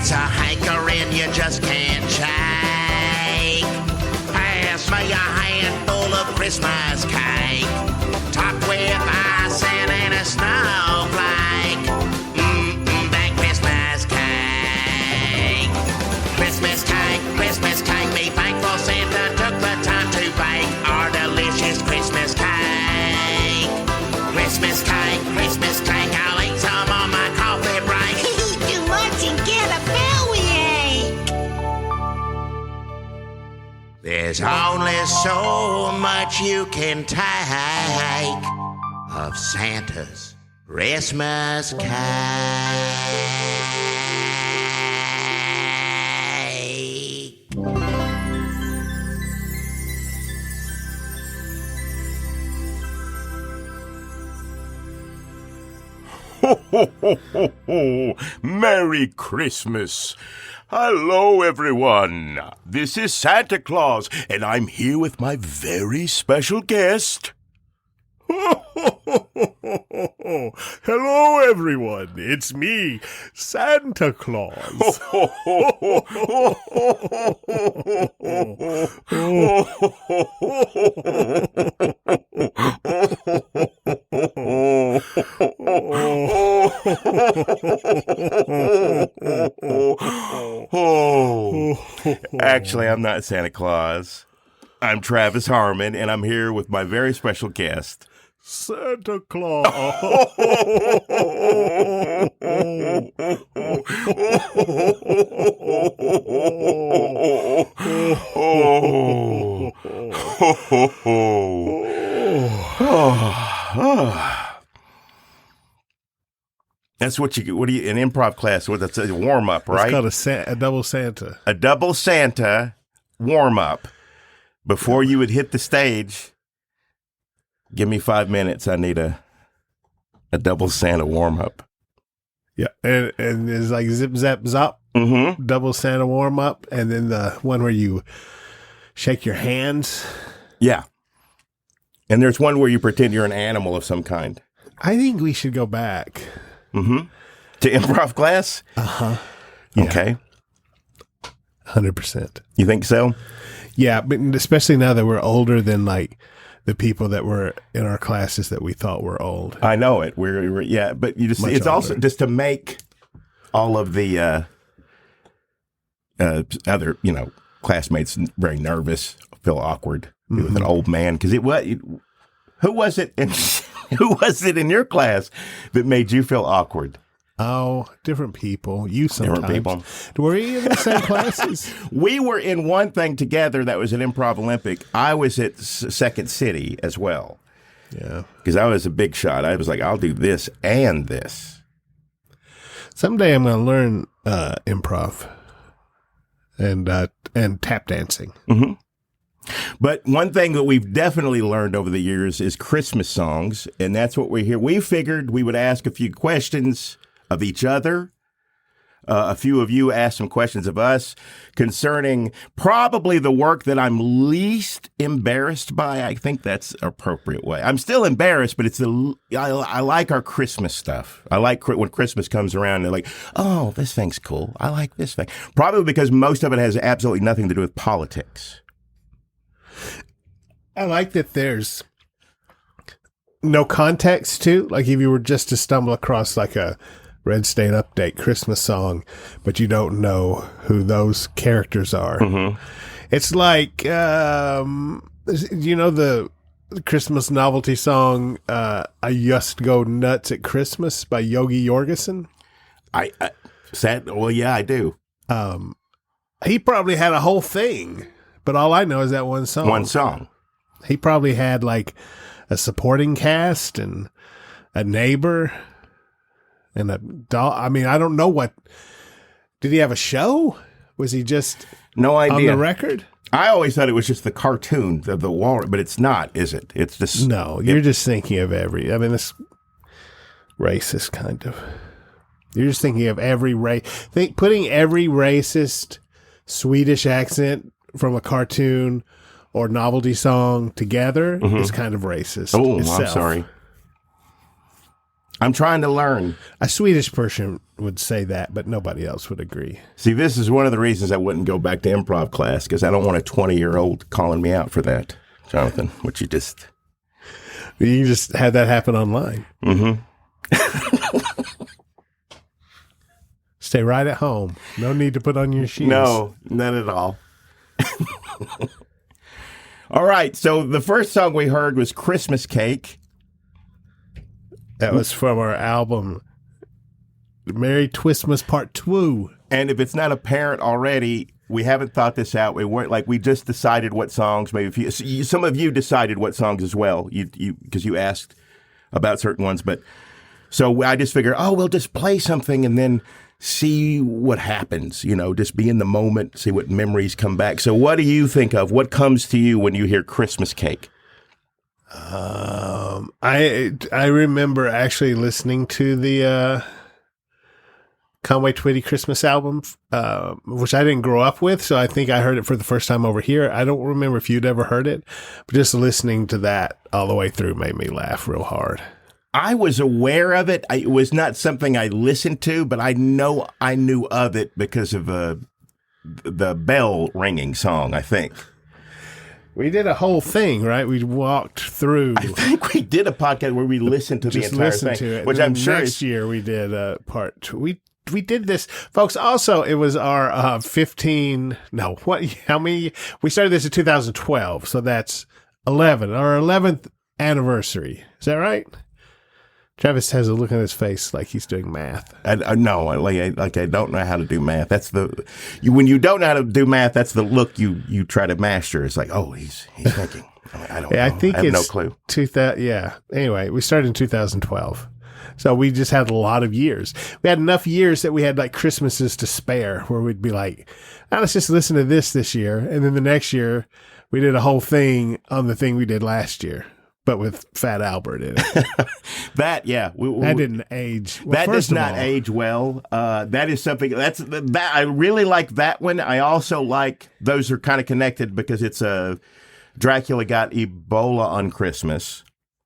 It's a hankering you just can't shake. Pass me a handful of Christmas cake, topped with icing and a snowflake. That Christmas cake. Christmas cake, me thankful Santa took the time to bake our delicious Christmas cake. Christmas cake, I'll eat some on my coffee break. Eat too much and get a bellyache. There's only so much you can take of Santa's Christmas cake. Ho, ho, ho, ho, ho. Merry Christmas. Hello, everyone. This is Santa Claus, and I'm here with my very special guest. Ho, ho, ho, ho, ho, ho. Hello, everyone. It's me, Santa Claus. Ho, ho, ho, ho, ho, Actually, I'm not Santa Claus. I'm Travis Harmon, and I'm here with my very special guest, Santa Claus. That's what do you, in improv class, that's a warm up, right? It's called a double Santa. A double Santa warm up. Before you would hit the stage, give me 5 minutes. I need a double Santa warm up. Yeah, and it's like zip, zap, zop, double Santa warm up, and then the one where you shake your hands. Yeah. And there's one where you pretend you're an animal of some kind. I think we should go back. To improv class? Yeah. Okay. 100%. You think so? Yeah, but especially now that we're older than like the people that were in our classes that we thought were old. I know it. We're yeah, but you just it's older. Also just to make all of the other, classmates very nervous, feel awkward with an old man, because who was it in your class that made you feel awkward? Oh, different people. You sometimes. Different people. Were you in the same classes? We were in one thing together that was an improv Olympic. I was at Second City as well. Yeah. Because I was a big shot. I was like, I'll do this and this. Someday I'm going to learn improv and tap dancing. Mm-hmm. But one thing that we've definitely learned over the years is Christmas songs, and that's what we're here. We figured we would ask a few questions of each other. A few of you asked some questions of us concerning probably the work that I'm least embarrassed by. I think that's an appropriate way. I'm still embarrassed, but I like our Christmas stuff. I like when Christmas comes around, they're like, oh, this thing's cool. I like this thing. Probably because most of it has absolutely nothing to do with politics. I like that there's no context to, like if you were just to stumble across like a Red State Update Christmas song, but you don't know who those characters are. Mm-hmm. It's like, the Christmas novelty song, I Just Go Nuts at Christmas by Yogi Jorgensen? Yeah, I do. He probably had a whole thing, but all I know is that one song. One song. He probably had like a supporting cast and a neighbor and a dog. I mean, I don't know what. Did he have a show? Was he just no idea on the record? I always thought it was just the cartoon of the walrus, but it's not, is it? It's just you're just thinking of this racist kind of. You're just thinking of every race. Putting every racist Swedish accent from a cartoon or novelty song together is kind of racist. Oh, itself. I'm sorry. I'm trying to learn. A Swedish person would say that, but nobody else would agree. See, this is one of the reasons I wouldn't go back to improv class, because I don't want a 20-year-old calling me out for that, Jonathan, which you just... You can just have that happen online. Mm-hmm. Stay right at home. No need to put on your shoes. No, not at all. All right, so the first song we heard was Christmas Cake. That was from our album, Merry Twistmas Part 2. And if it's not apparent already, we haven't thought this out. We just decided what songs. Maybe some of you decided what songs as well. Because you asked about certain ones. But so I just figured, we'll just play something and then see what happens. Just be in the moment, see what memories come back. So what do you think of? What comes to you when you hear Christmas Cake? I remember actually listening to the Conway Twitty Christmas album, which I didn't grow up with, so I think I heard it for the first time over here. I don't remember if you'd ever heard it, but just listening to that all the way through made me laugh real hard. I was aware of it. It was not something I listened to, but I know I knew of it because of the bell ringing song, I think. We did a whole thing, right? We walked through. I think we did a podcast where we listened to the entire thing, to it. Which and I'm sure next year we did part. We did this, folks. Also, it was our 15. No, what? How many? We started this in 2012, so that's 11. Our 11th anniversary. Is that right? Travis has a look on his face like he's doing math. No, I don't know how to do math. That's when you don't know how to do math. That's the look you try to master. It's like, he's thinking. I don't know. I think I have it's no clue. 2000. Yeah. Anyway, we started in 2012, so we just had a lot of years. We had enough years that we had like Christmases to spare, where we'd be like, let's just listen to this year, and then the next year we did a whole thing on the thing we did last year, but with Fat Albert in it. That didn't age. Well, that does not age well. That is something that I really like that one. I also like those are kind of connected because it's Dracula got Ebola on Christmas,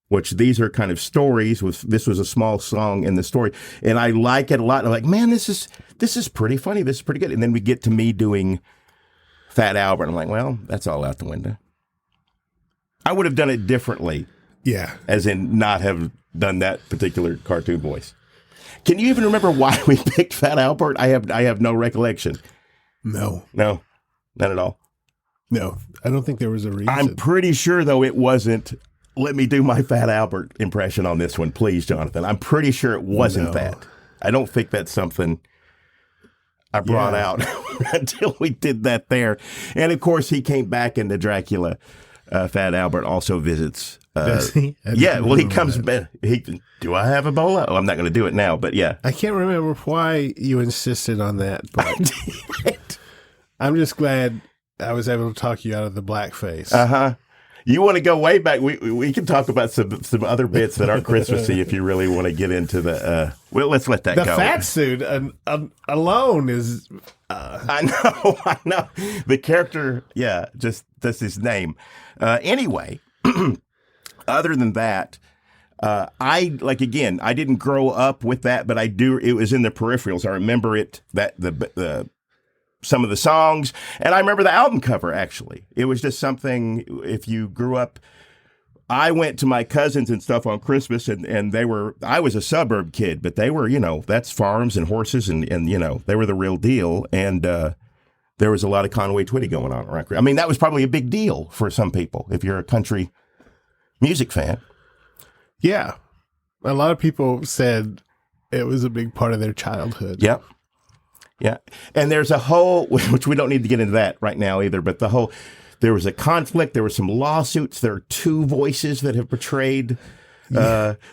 which these are kind of stories. This was a small song in the story, and I like it a lot. I'm like, man, this is pretty funny. This is pretty good. And then we get to me doing Fat Albert. I'm like, well, that's all out the window. I would have done it differently. Yeah. As in not have done that particular cartoon voice. Can you even remember why we picked Fat Albert? I have no recollection. No, not at all. No, I don't think there was a reason. I'm pretty sure, though, it wasn't, let me do my Fat Albert impression on this one, please, Jonathan. I'm pretty sure it wasn't that. I don't think that's something I brought out until we did that there. And, of course, he came back into Dracula. Fat Albert also visits. Does he? He comes back. Do I have Ebola? Oh, I'm not going to do it now, but yeah. I can't remember why you insisted on that, but I'm just glad I was able to talk you out of the blackface. You want to go way back? We can talk about some other bits that aren't Christmassy if you really want to get into the. Well, let's let that go. The fat suit alone is. I know. The character, just that's his name. Anyway, other than that, I didn't grow up with that, but I do. It was in the peripherals. I remember it that the some of the songs, and I remember the album cover. Actually, it was just something. If you grew up. I went to my cousins and stuff on Christmas, and they were, I was a suburb kid, but they were, that's farms and horses, and they were the real deal. And there was a lot of Conway Twitty going on around. I mean, that was probably a big deal for some people if you're a country music fan. Yeah. A lot of people said it was a big part of their childhood. Yep. Yeah. And there's a whole, which we don't need to get into that right now either, but there was a conflict. There were some lawsuits. There are two voices that have portrayed,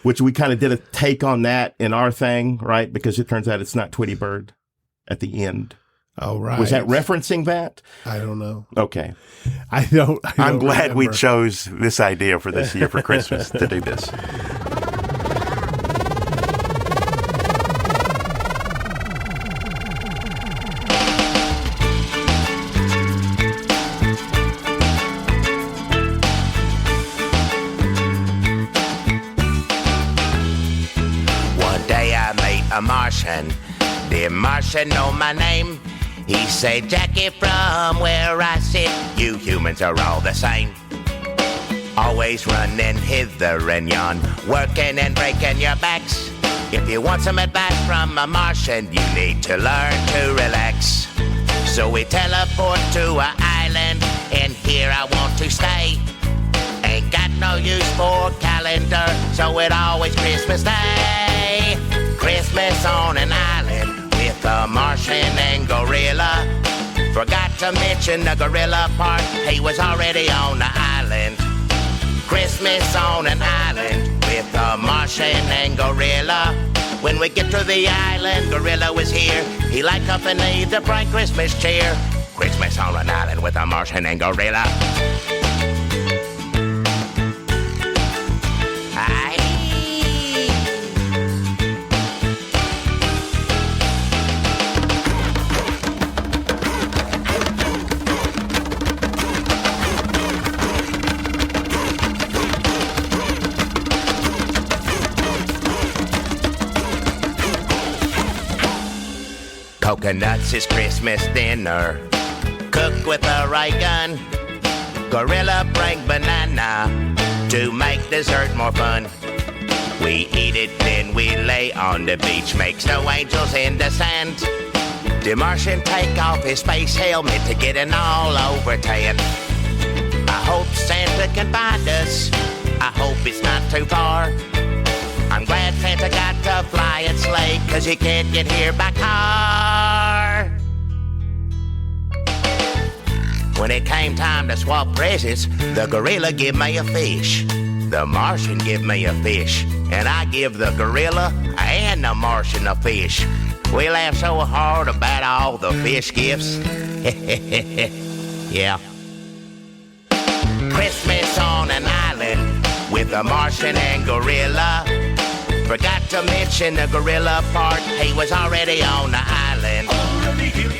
which we kind of did a take on that in our thing, right? Because it turns out it's not Twitty Bird at the end. Oh, right. Was that referencing that? I don't know. Okay. I'm glad we chose this idea for this year for Christmas to do this. a Martian. The Martian know my name. He said, Jackie, from where I sit, you humans are all the same. Always running hither and yon, working and breaking your backs. If you want some advice from a Martian, you need to learn to relax. So we teleport to an island, and here I want to stay. Ain't got no use for calendar, so it always Christmas Day. Christmas on an island with a Martian and gorilla. Forgot to mention the gorilla part, he was already on the island. Christmas on an island with a Martian and gorilla. When we get to the island, gorilla was here. He liked company to bright Christmas cheer. Christmas on an island with a Martian and gorilla. Aye. Coconuts is Christmas dinner, cooked with a ray gun. Gorilla bring banana to make dessert more fun. We eat it, then we lay on the beach, make snow angels in the sand. The Martian take off his space helmet to get an all-over tan. I hope Santa can find us, I hope it's not too far. I'm glad Santa got to fly and sleigh, 'cause he can't get here by car. When it came time to swap presents, the gorilla give me a fish. The Martian give me a fish. And I give the gorilla and the Martian a fish. We laugh so hard about all the fish gifts. Yeah. Christmas on an island with a Martian and gorilla. Forgot to mention the gorilla part, he was already on the island.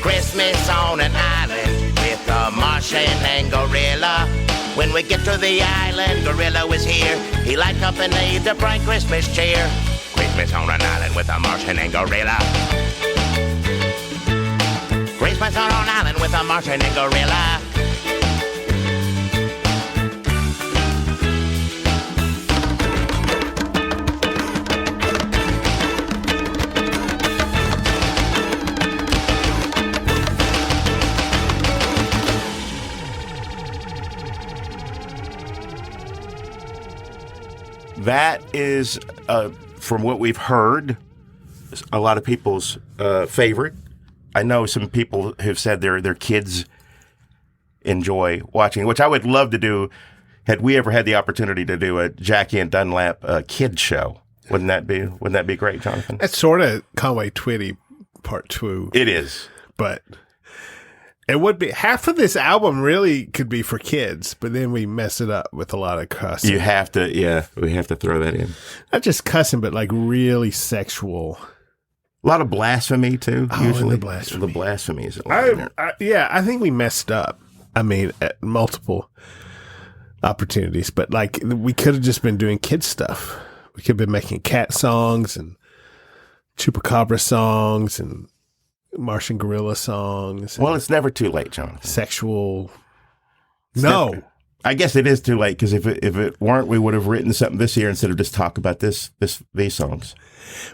Christmas on an island with a Martian and gorilla. When we get to the island, gorilla was here. He liked company to bright Christmas cheer. Christmas on an island with a Martian and gorilla. Christmas on an island with a Martian and gorilla. That is, from what we've heard, a lot of people's favorite. I know some people have said their kids enjoy watching, which I would love to do. Had we ever had the opportunity to do a Jackie and Dunlap kid show, wouldn't that be great, Jonathan? That's sort of Conway Twitty Part 2. It is, but it would be half of this album really could be for kids, but then we mess it up with a lot of cussing. You have to, yeah, we have to throw that in. Not just cussing, but like really sexual. A lot of blasphemy too. Usually, the blasphemy. The blasphemy is a lot in there. I think we messed up. I mean, at multiple opportunities, but like we could have just been doing kid stuff. We could have been making cat songs and chupacabra songs and Martian gorilla songs. Well, it's never too late, Jonathan. Sexual. I guess it is too late because if it weren't, we would have written something this year instead of just talk about these songs.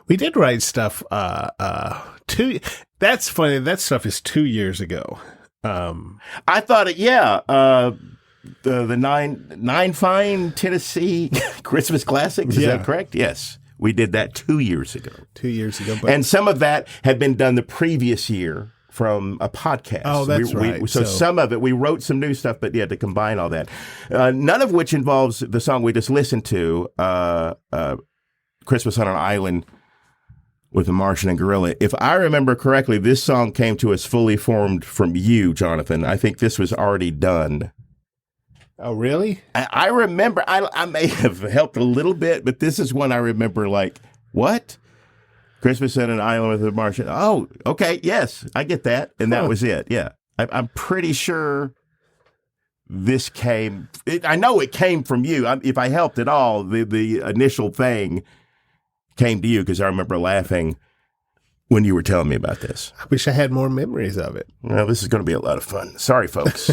We did write stuff. That's funny. That stuff is 2 years ago. I thought it. Yeah. The nine fine Tennessee Christmas classics. Is that correct? Yes. We did that 2 years ago. 2 years ago. And some of that had been done the previous year from a podcast. Oh, that's right. So some of it, we wrote some new stuff, but to combine all that. None of which involves the song we just listened to, Christmas on an Island with the Martian and Gorilla. If I remember correctly, this song came to us fully formed from you, Jonathan. I think this was already done. Oh, really? I remember, I may have helped a little bit, but this is one I remember like, what? Christmas on an Island with a Martian. Oh, okay, yes, I get that. And that was it, yeah. I'm pretty sure this came, I know it came from you. If I helped at all, the initial thing came to you because I remember laughing when you were telling me about this. I wish I had more memories of it. Well, this is going to be a lot of fun. Sorry, folks.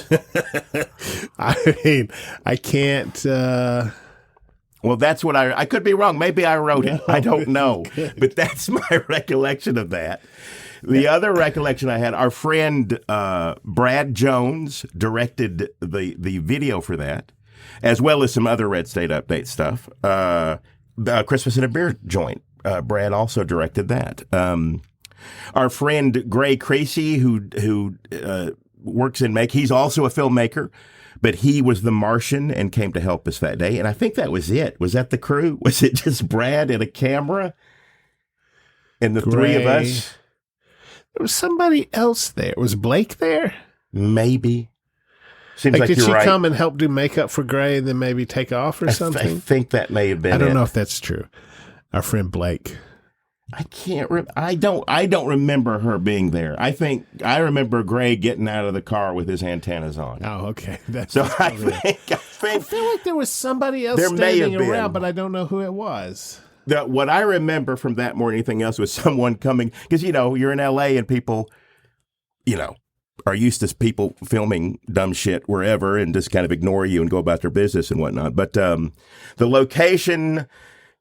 I mean, I can't. Well, that's what I could be wrong. Maybe I wrote it. I don't know. But that's my recollection of that. The other recollection I had, our friend Brad Jones directed the video for that, as well as some other Red State Update stuff. The Christmas in a Beer joint. Brad also directed that. Our friend Gray Creasy, who works in he's also a filmmaker, but he was the Martian and came to help us that day. And I think that was it. Was that the crew? Was it just Brad and a camera and the three of us? There was somebody else there. Was Blake there? Maybe. Seems like did you're she right. come and help do makeup for Gray and then maybe take off or something? I think that may have been I don't it. know if that's true. Our friend Blake. I can't. I don't remember her being there. I remember Gray getting out of the car with his antennas on. Oh, okay. I feel like there was somebody else there may have standing been. around, but I don't know who it was. What I remember from that more than anything else was someone coming, because you're in L.A. and people, are used to people filming dumb shit wherever and just kind of ignore you and go about their business and whatnot. But the location.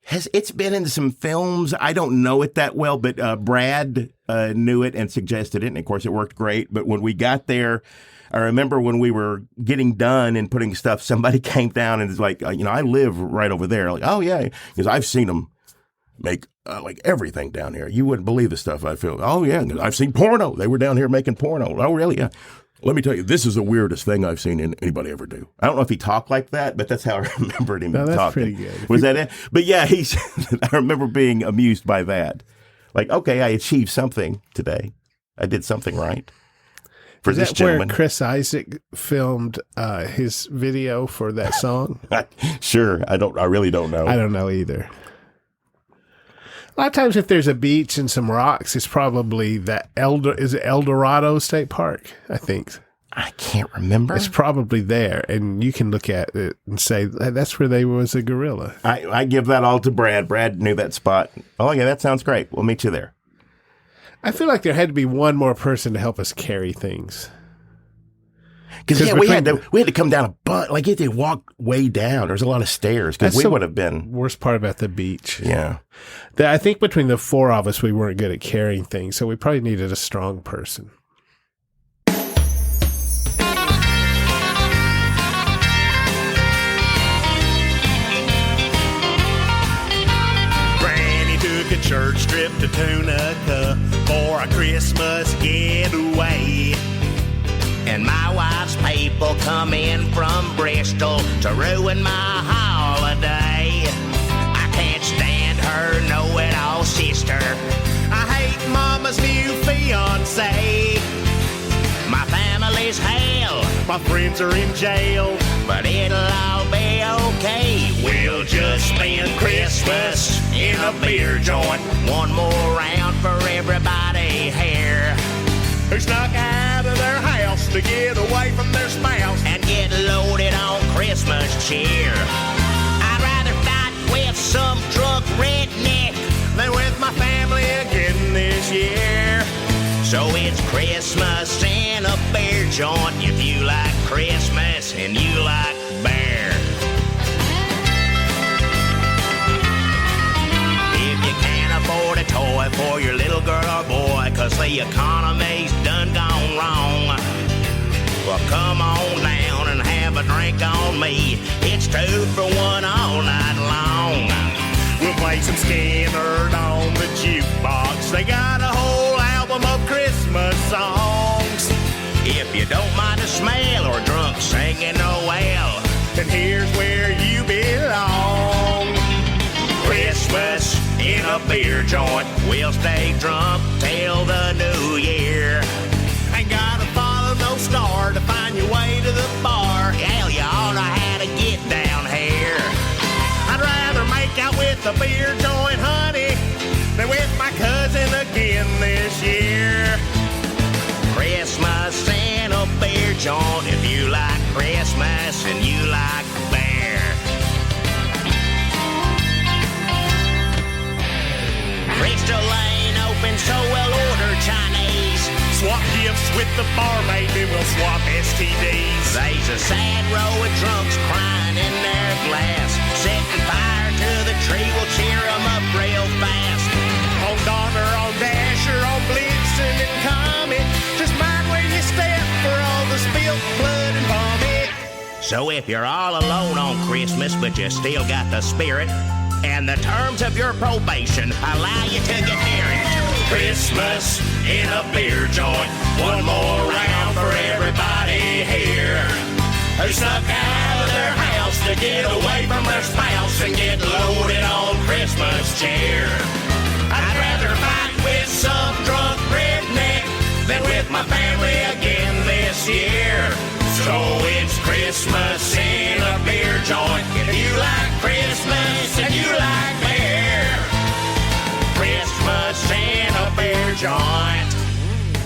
It's been in some films. I don't know it that well, but Brad knew it and suggested it. And of course, it worked great. But when we got there, I remember when we were getting done and putting stuff, somebody came down and was like, I live right over there. Like, oh, yeah, because I've seen them make like everything down here. You wouldn't believe the stuff I feel. Oh, yeah, I've seen porno. They were down here making porno. Oh, really? Yeah. Let me tell you, this is the weirdest thing I've seen anybody ever do. I don't know if he talked like that, but that's how I remembered him talking. That's pretty good. Was that it? But yeah, I remember being amused by that. Like, okay, I achieved something today. I did something right for Is this that gentleman. where Chris Isaac filmed his video for that song? Sure. I really don't know. I don't know either. A lot of times if there's a beach and some rocks, it's probably that is it El Dorado State Park, I think. I can't remember. It's probably there, and you can look at it and say, that's where they was a gorilla. I give that all to Brad. Brad knew that spot. Oh, yeah, that sounds great. We'll meet you there. I feel like there had to be one more person to help us carry things. Because we had to come down a butt. Like, you had to walk way down. There's a lot of stairs because we would have been. Worst part about the beach. Yeah. I think between the four of us, we weren't good at carrying things, so we probably needed a strong person. Granny took a church trip to Tunica for a Christmas getaway. And my wife's people come in from Bristol to ruin my holiday. I can't stand her know-it-all sister. I hate Mama's new fiancé. My family's hell, My friends are in jail. but it'll all be okay. We'll just spend Christmas in a beer joint. One more round for everybody here. Who snuck out of their house to get away from their spouse. And get loaded on Christmas cheer. I'd rather fight with some drunk redneck Than with my family again this year. So it's Christmas in a beer joint if you like Christmas and you like beer. If you can't afford a toy for your little girl or boy, 'cause the economy's done gone wrong, well, come on down and have a drink on me. It's 2 for 1 all night long. We'll play some Skinner on the jukebox. They got a whole album of Christmas songs. If you don't mind the smell or drunk singing, oh well. And here's where you belong. Christmas in a beer joint. We'll stay drunk till the new year. Ain't gotta follow no star to find your way to the bar. Hell, you ought to how to get down here. I'd rather make out with a beer joint, honey, than with my cousin again this year. Christmas in a beer joint if you like Christmas and you like beer. Crystal ain't open, so we'll the bar, maybe we'll swap STDs. There's a sad row of drunks crying in their glass. Setting fire to the tree will cheer 'em up real fast. On Donner, on Dasher, on Blitzen and Comet. Just mind where you step for all the spilled blood and vomit. So if you're all alone on Christmas, but you still got the spirit, and the terms of your probation allow you to get near it. Christmas in a beer joint. One more round for everybody here who snuck out of their house to get away from their spouse and get loaded on Christmas cheer. I'd rather fight with some drunk redneck than with my family again this year. So it's Christmas in a beer joint. If you like Christmas and you like beer, Christmas in a beer joint.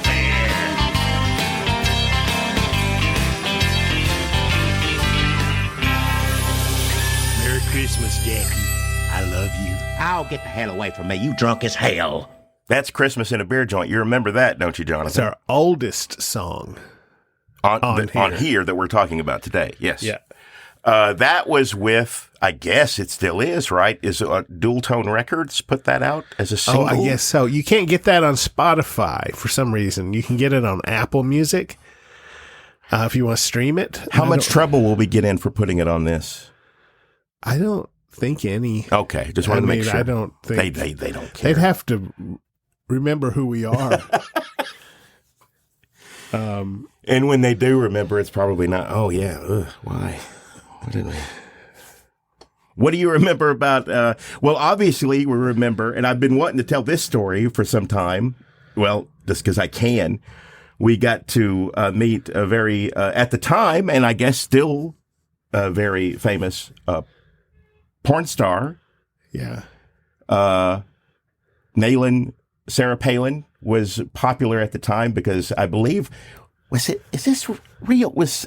Beer. Merry Christmas, Jackie. I love you. Oh, get the hell away from me. You drunk as hell. That's Christmas in a Beer Joint. You remember that, don't you, Jonathan? It's our oldest song. on here that we're talking about today. Yes. Yeah. That was with, I guess it still is, right? Is Dual Tone Records put that out as a single? Oh, I guess so. You can't get that on Spotify for some reason. You can get it on Apple Music if you want to stream it. How much trouble will we get in for putting it on this? I don't think any. Okay, just wanted to make sure. I don't think they don't care. They'd have to remember who we are. And when they do remember, it's probably not. Oh yeah, why? What did we? What do you remember about? Well, obviously we remember, and I've been wanting to tell this story for some time. Well, just because I can. We got to meet a very, at the time, and I guess still a very famous porn star. Yeah. Sarah Palin was popular at the time because I believe, is this real? Was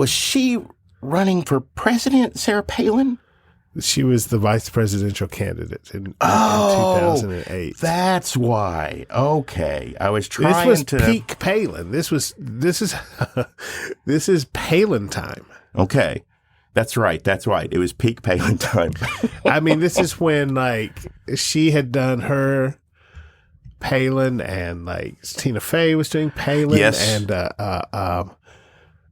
she running for president, Sarah Palin? She was the vice presidential candidate in 2008. That's why. Okay. I was trying This was to peak Palin. This is Palin time. Okay. That's right. It was peak Palin time. I mean, this is when like she had done her Palin and like Tina Fey was doing Palin. Yes. And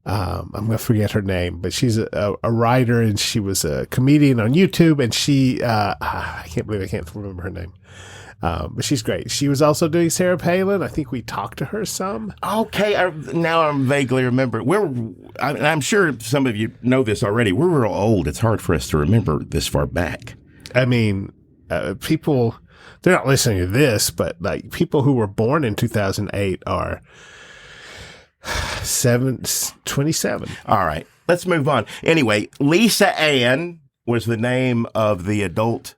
I'm going to forget her name, but she's a writer and she was a comedian on YouTube, and she, I can't believe I can't remember her name. But she's great. She was also doing Sarah Palin. I think we talked to her some. Okay. Now I'm vaguely remember. I'm sure some of you know this already. We're real old. It's hard for us to remember this far back. I mean, people, they're not listening to this, but like people who were born in 2008 are 27. All right. Let's move on. Anyway, Lisa Ann was the name of the adult,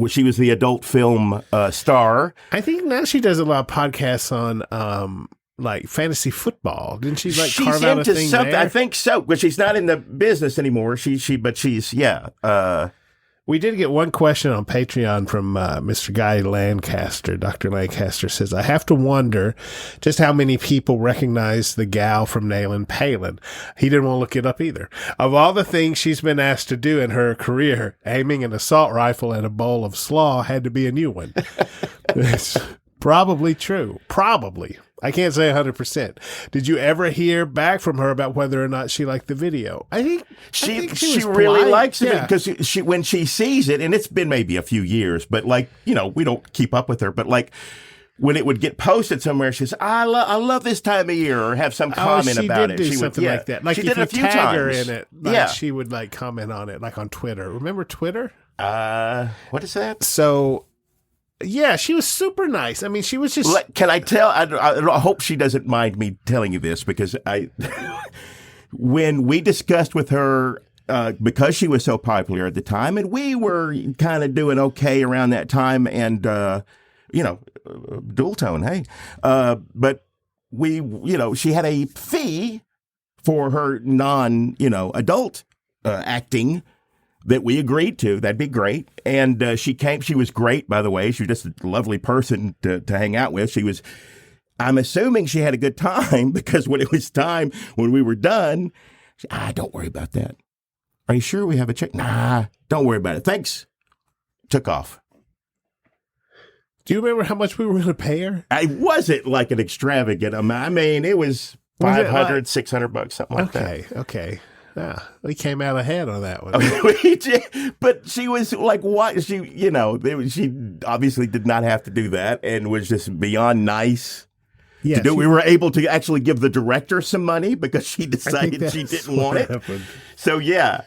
she was the adult film star. I think now she does a lot of podcasts on like fantasy football. Didn't she like carve out a thing there? I think so, but she's not in the business anymore. But she's, yeah. We did get one question on Patreon from Mr. Guy Lancaster. Dr. Lancaster says, I have to wonder just how many people recognize the gal from Nailin' Palin. He didn't want to look it up either. Of all the things she's been asked to do in her career, aiming an assault rifle at a bowl of slaw had to be a new one. It's probably true. Probably. I can't say 100%. Did you ever hear back from her about whether or not she liked the video? I think she was really polite. likes it Yeah. because when she sees it, and it's been maybe a few years, but like, we don't keep up with her, but like when it would get posted somewhere, she says, I love this time of year, or have some comment about it. She would do something like that. Like she if did you a few tag her times. in it, she would like comment on it, like on Twitter. Remember Twitter? What is that? So, yeah, she was super nice. I mean, she was just... Can I tell? I hope she doesn't mind me telling you this, because when we discussed with her, because she was so popular at the time, and we were kind of doing okay around that time, and, dual tone, hey. But she had a fee for her adult acting that we agreed to. That'd be great. And she came. She was great, by the way. She was just a lovely person to hang out with. She was I'm assuming she had a good time because when it was time, when we were done, don't worry about that. Are you sure we have a check? Nah, don't worry about it. Thanks. Took off. Do you remember how much we were going to pay her? I wasn't like an extravagant amount. I mean, it was $500, $600, something like that. Okay. Yeah, we came out ahead on that one. We did, but she was like, what? She obviously did not have to do that and was just beyond nice. Yeah, we were able to actually give the director some money because she decided she didn't want it. Happened. So, yeah.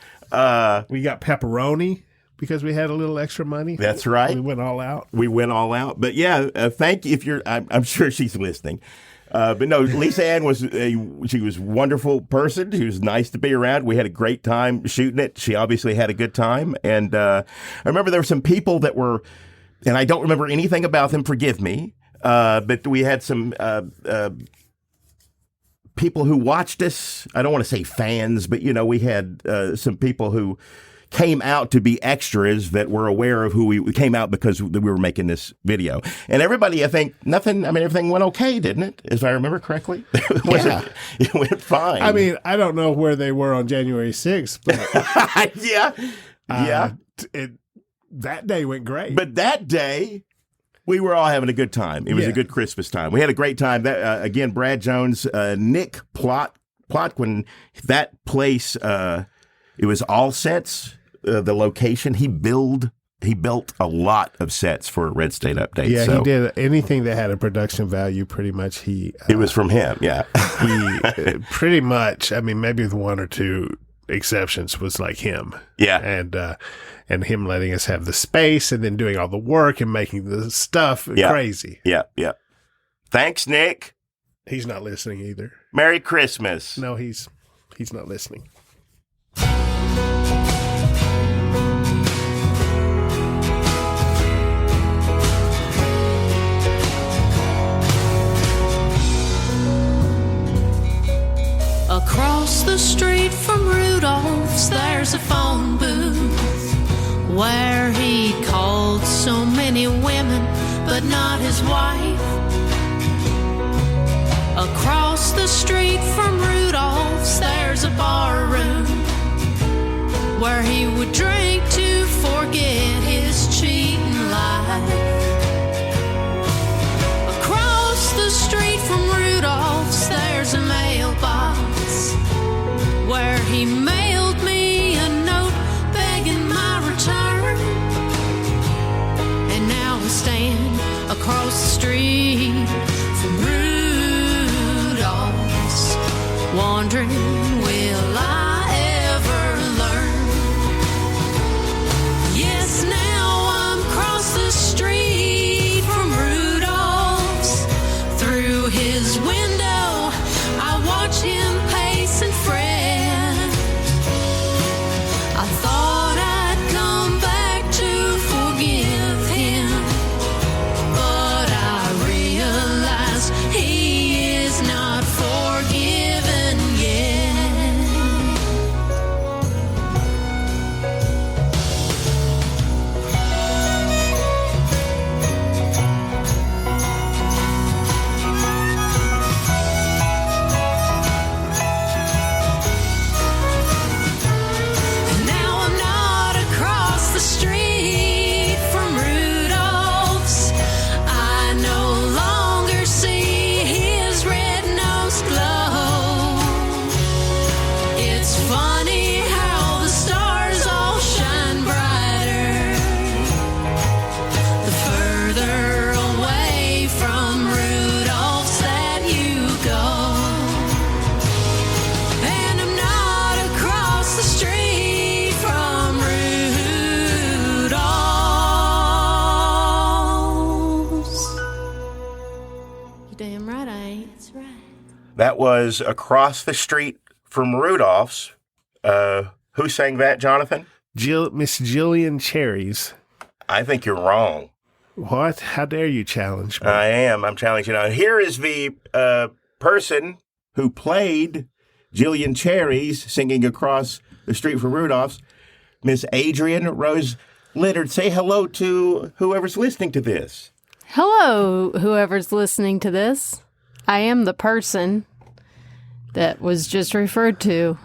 We got pepperoni because we had a little extra money. That's right. We went all out. But yeah, thank you if you're, I'm sure she's listening. But no, Lisa Ann she was a wonderful person. She was nice to be around. We had a great time shooting it. She obviously had a good time. And I remember there were some people that were, and I don't remember anything about them, forgive me, but we had some people who watched us. I don't want to say fans, but, we had some people who came out to be extras that were aware of who we came out because we were making this video. And everybody, I think, everything went okay, didn't it? If I remember correctly. It went fine. I mean, I don't know where they were on January 6th, but yeah. That day went great. But that day, we were all having a good time. It was a good Christmas time. We had a great time. That, again, Brad Jones, Nick Plotkin, that place, it was all sets. The location, he built a lot of sets for Red State Update. Yeah, so he did anything that had a production value. Pretty much, it was from him. Yeah, he pretty much. I mean, maybe with one or two exceptions, was like him. Yeah, and him letting us have the space and then doing all the work and making the stuff crazy. Yeah. Thanks, Nick. He's not listening either. Merry Christmas. No, he's not listening. Across the street from Rudolph's, there's a phone booth where he called so many women, but not his wife. Across the street from Rudolph's, there's a bar room where he would drink to forget his cheating life. Across the street from Rudolph's, there's a mailbox where he mailed me a note begging my return. And now I stand across the street from Rudolph's, wondering, will I ever learn? Yes, now I'm across the street from Rudolph's. Through his window, I watch him pace and fret. I thought I'd come back to forgive him, but I realized he is not forgiven yet. And now I'm not across the street from Rudolph's. I no longer see his red nose glow. It's funny how the stars all shine brighter the further away from Rudolph's that you go. And I'm not across the street from Rudolph's. You damn right I ain't. That's right. that was Across the Street from Rudolph's. Who sang that, Jonathan? Miss Jillian Cherries. I think you're wrong. What? How dare you challenge me? I am. I'm challenging you now. Here is the person who played Jillian Cherries singing Across the Street from Rudolph's, Miss Adrian Rose Leonard. Say hello to whoever's listening to this. Hello, whoever's listening to this. I am the person that was just referred to.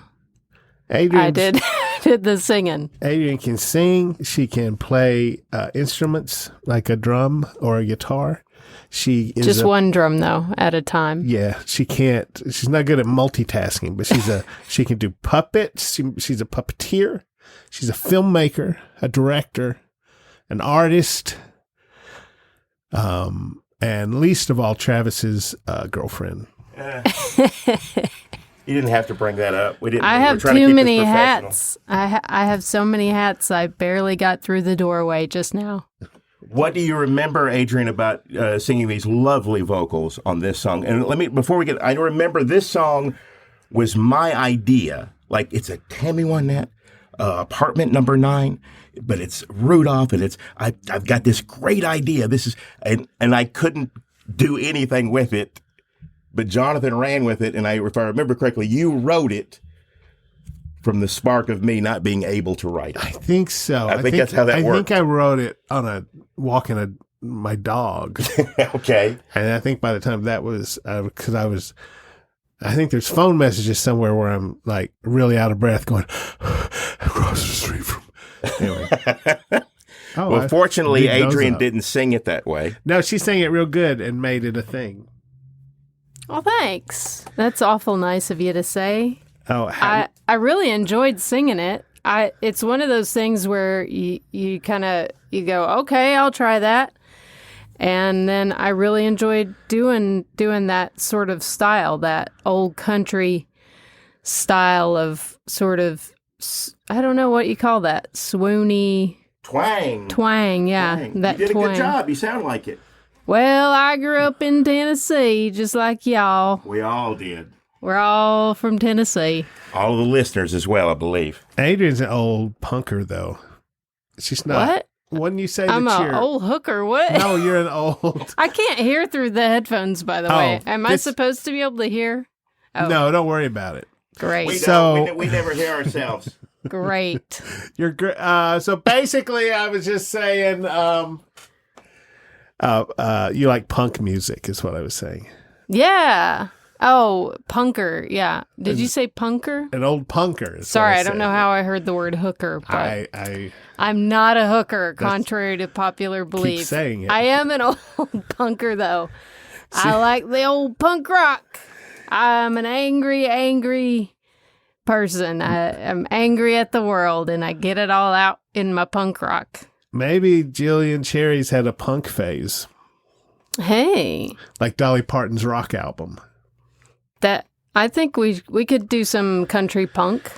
Adrian did the singing. Adrian can sing. She can play instruments like a drum or a guitar. She is just one drum though at a time. Yeah, she can't. She's not good at multitasking, but she can do puppets. She's a puppeteer. She's a filmmaker, a director, an artist, and least of all, Travis's girlfriend. You didn't have to bring that up. We didn't. I have too many hats. I have so many hats. I barely got through the doorway just now. What do you remember, Adrian, about singing these lovely vocals on this song? And I remember this song was my idea. Like, it's a Tammy Wynette, apartment number 9, but it's Rudolph, and I've got this great idea. And I couldn't do anything with it. But Jonathan ran with it, and if I remember correctly, you wrote it from the spark of me not being able to write it. I think so. I think that's how that worked. I think I wrote it on walking my dog. Okay. And I think by the time that was, because I think there's phone messages somewhere where I'm like really out of breath going, across the street from, anyway. Well, fortunately, Adrian didn't sing it that way. No, she sang it real good and made it a thing. Well, thanks. That's awful nice of you to say. Oh, I really enjoyed singing it. It's one of those things where you go, okay, I'll try that. And then I really enjoyed doing that sort of style, that old country style of sort of, I don't know what you call that, swoony. Twang, yeah. Twang. That you did twang. a good job. You sound like it. Well, I grew up in Tennessee, just like y'all. We all did. We're all from Tennessee. All of the listeners as well, I believe. Adrian's an old punker, though. She's not. What? Wouldn't you say I'm that an old hooker. What? No, you're an old. I can't hear through the headphones, by the way. Am I supposed to be able to hear? Oh. No, don't worry about it. Great. We never hear ourselves. Great. You're great. So basically, I was just saying, you like punk music, is what I was saying. Yeah. Oh, punker. Yeah. Did you say punker? An old punker. Sorry, I don't know how I heard the word hooker, but I'm not a hooker, contrary to popular belief. Keep saying it. I am an old punker, though. I like the old punk rock. I'm an angry person. I'm angry at the world, and I get it all out in my punk rock. Maybe Jillian Cherry's had a punk phase. Hey. Like Dolly Parton's rock album. That I think we could do some country punk.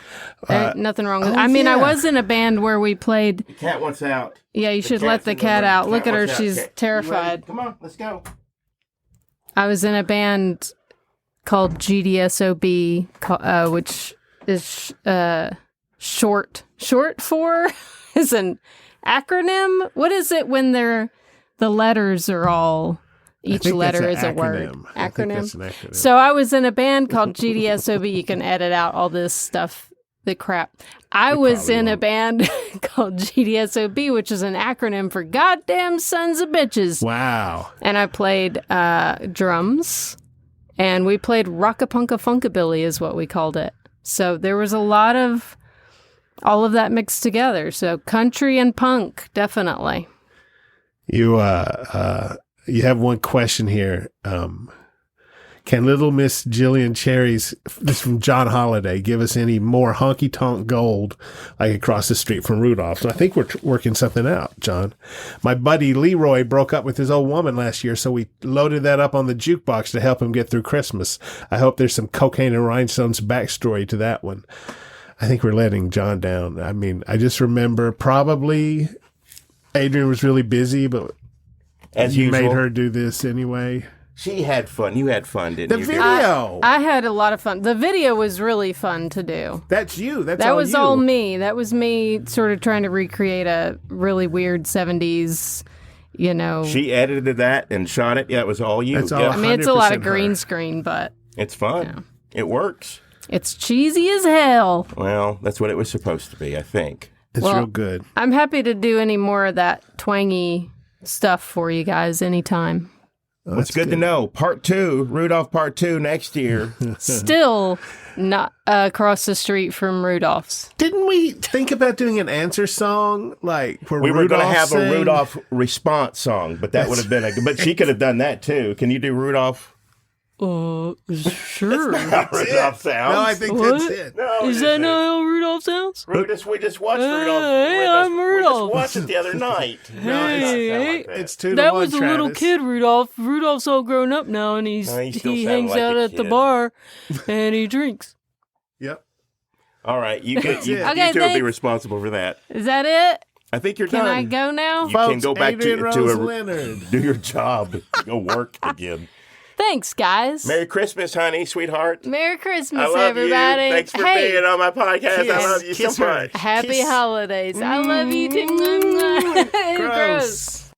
Nothing wrong with it. I mean, I was in a band where we played. The cat wants out. Yeah, you should let the cat out. Look at her. She's terrified. Come on, let's go. I was in a band called GDSOB, which is short for is an acronym. What is it when the letters are all... Each letter is a word. Acronym. So I was in a band called GDSOB. You can edit out all this stuff, the crap. I was in a band called GDSOB, which is an acronym for Goddamn Sons of Bitches. Wow. And I played drums, and we played Rockapunka Funkabilly is what we called it. So there was a lot of all of that mixed together. So country and punk, definitely. You have one question here. Can Little Miss Jillian Cherry's, this from John Holiday, give us any more honky-tonk gold like across the street from Rudolph? So I think we're working something out, John. My buddy Leroy broke up with his old woman last year, so we loaded that up on the jukebox to help him get through Christmas. I hope there's some Cocaine and Rhinestones backstory to that one. I think we're letting John down. I mean, I just remember probably Adrian was really busy, but... As you usual. made her do this anyway. She had fun. You had fun, didn't you? The video. I had a lot of fun. The video was really fun to do. That's you. That was you. all me. That was me sort of trying to recreate a really weird 70s, She edited that and shot it. Yeah, it was all you. That's all. I mean, it's a lot of her. green screen, but... It's fun. It works. It's cheesy as hell. Well, that's what it was supposed to be, I think. It's real good. I'm happy to do any more of that twangy stuff for you guys anytime. That's good to know. Part 2, Rudolph Part 2 next year. Still not across the street from Rudolph's. Didn't we think about doing an answer song like where We were going to have sang? a Rudolph response song, but that would have been but she could have done that too. Can you do Rudolph? Sure. Rudolph sounds. No, I think that's it. No, Is that not how Rudolph sounds? We just watched Rudolph. Hey, I'm Rudolph. We just watched it the other night. Hey, It's 2 to that 1, was a little Travis. kid, Rudolph. Rudolph's all grown up now, and No, he still he sounded hangs like out a at the kid. bar, and he drinks. Yep. All right, you two Okay, will be thanks. responsible for that. Is that it? I think you're Can done. I go now? You can Folks, go back Adrian to Rose Leonard. do your job. Go work again. Thanks, guys. Merry Christmas, honey, sweetheart. Merry Christmas, I love everybody. you. Thanks for hey, being on my podcast. Kiss. I love you Kiss so her. much. happy Kiss. holidays. I love you too. Gross.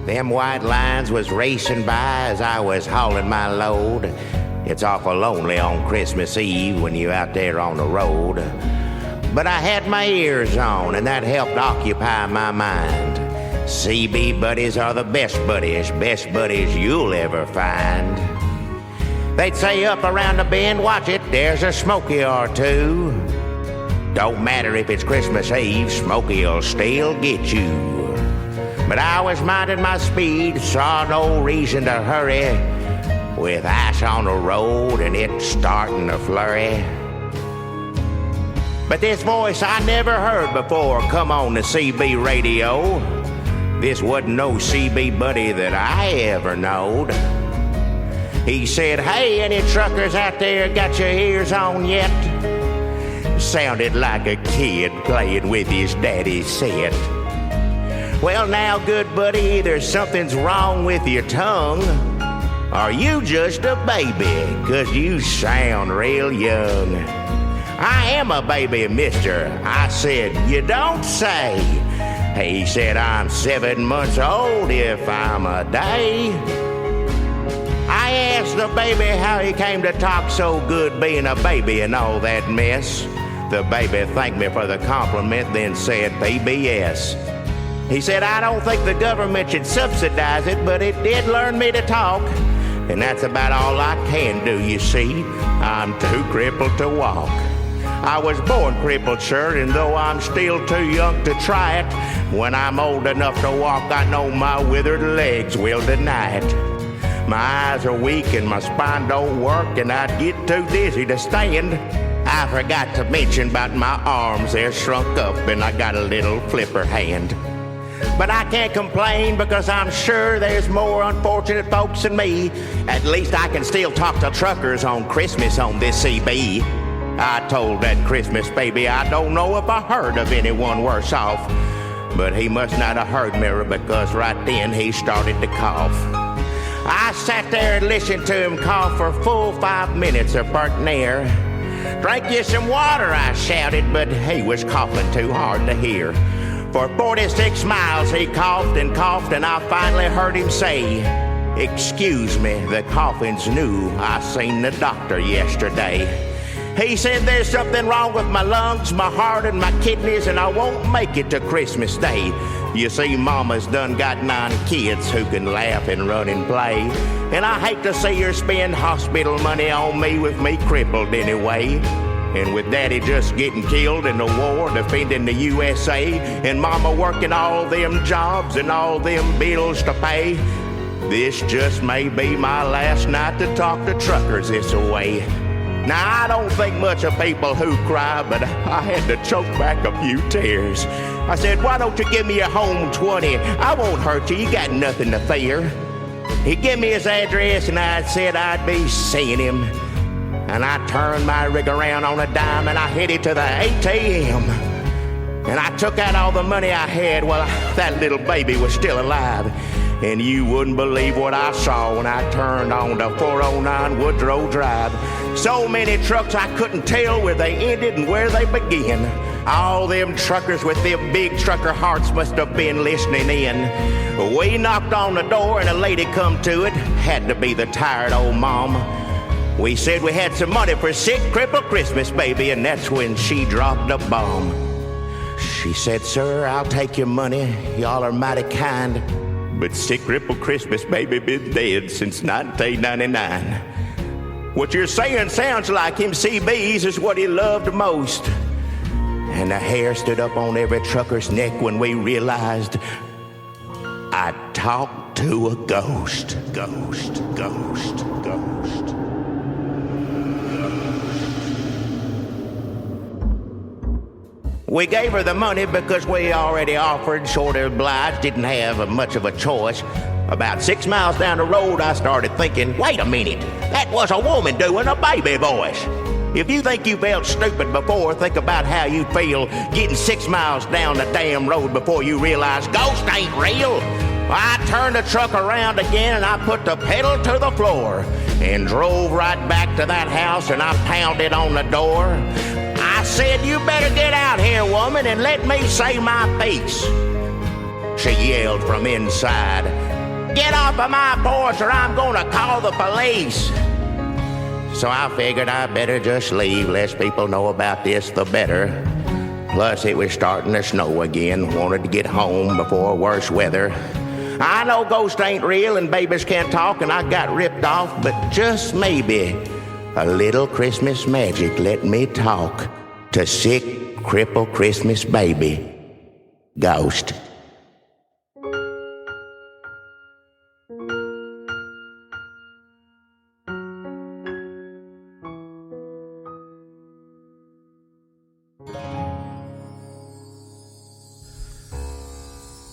Them white lines was racing by as I was hauling my load. It's awful lonely on Christmas Eve when you're out there on the road. But I had my ears on, and that helped occupy my mind. CB buddies are the best buddies you'll ever find. They'd say up around the bend, watch it, there's a Smoky or two. Don't matter if it's Christmas Eve, Smoky'll still get you. But I was minding my speed, saw no reason to hurry. With ice on the road and it starting to flurry. But this voice I never heard before come on the CB radio. This wasn't no CB buddy that I ever knowed. He said, hey, any truckers out there got your ears on yet? Sounded like a kid playing with his daddy's set. Well, now, good buddy, either something's wrong with your tongue, or you just a baby, 'cause you sound real young. I am a baby, mister. I said, you don't say. He said, I'm 7 months old if I'm a day. I asked the baby how he came to talk so good being a baby and all that mess. The baby thanked me for the compliment, then said PBS. He said, I don't think the government should subsidize it, but it did learn me to talk. And that's about all I can do, you see. I'm too crippled to walk. I was born crippled, sir, and though I'm still too young to try it, when I'm old enough to walk, I know my withered legs will deny it. My eyes are weak and my spine don't work, and I'd get too dizzy to stand. I forgot to mention about my arms, they're shrunk up, and I got a little flipper hand. But I can't complain because I'm sure there's more unfortunate folks than me. At least I can still talk to truckers on Christmas on this CB. I told that Christmas baby I don't know if I heard of anyone worse off. But he must not have heard me because right then he started to cough. I sat there and listened to him cough for a full 5 minutes of burnt air. Drink you some water, I shouted, but he was coughing too hard to hear. For 46 miles he coughed, and I finally heard him say, excuse me, the coughing's new. I seen the doctor yesterday. He said there's something wrong with my lungs, my heart, and my kidneys, and I won't make it to Christmas Day. You see, Mama's done got 9 kids who can laugh and run and play. And I hate to see her spend hospital money on me with me crippled anyway. And with Daddy just getting killed in the war defending the USA, and Mama working all them jobs and all them bills to pay, this just may be my last night to talk to truckers this way. Now, I don't think much of people who cry, but I had to choke back a few tears. I said, why don't you give me your home 20? I won't hurt you, you got nothing to fear. He gave me his address and I said I'd be seeing him. And I turned my rig around on a dime and I headed to the ATM. And I took out all the money I had while that little baby was still alive. And you wouldn't believe what I saw when I turned on the 409 Woodrow Drive. So many trucks I couldn't tell where they ended and where they began. All them truckers with them big trucker hearts must have been listening in. We knocked on the door and a lady come to it. Had to be the tired old mom. We said we had some money for sick, crippled Christmas, baby, and that's when she dropped a bomb. She said, sir, I'll take your money. Y'all are mighty kind. But sick, crippled Christmas, baby, been dead since 1999. What you're saying sounds like him CB's is what he loved most. And the hair stood up on every trucker's neck when we realized I talked to a ghost. Ghost. We gave her the money because we already offered, sort of obliged, didn't have much of a choice. About 6 miles down the road, I started thinking, wait a minute, that was a woman doing a baby voice. If you think you felt stupid before, think about how you feel getting 6 miles down the damn road before you realize ghosts ain't real. I turned the truck around again and I put the pedal to the floor and drove right back to that house and I pounded on the door. I said, you better get out here, woman, and let me say my piece. She yelled from inside, get off of my porch or I'm gonna call the police. So I figured I better just leave. Less people know about this, the better. Plus, it was starting to snow again. Wanted to get home before worse weather. I know ghosts ain't real and babies can't talk and I got ripped off, but just maybe a little Christmas magic let me talk to sick, crippled Christmas baby, ghost.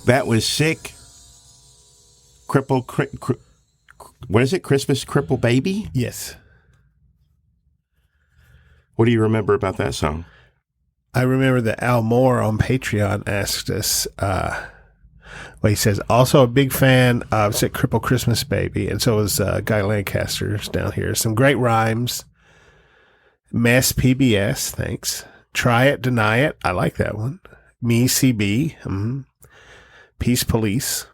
That was sick, what is it? Christmas cripple baby? Yes. What do you remember about that song? I remember that Al Moore on Patreon asked us, he says, also a big fan of Sick Cripple Christmas Baby. And so was Guy Lancaster's down here. Some great rhymes. Mess PBS, thanks. Try It, Deny It. I like that one. Me CB. Mm-hmm. Peace Police.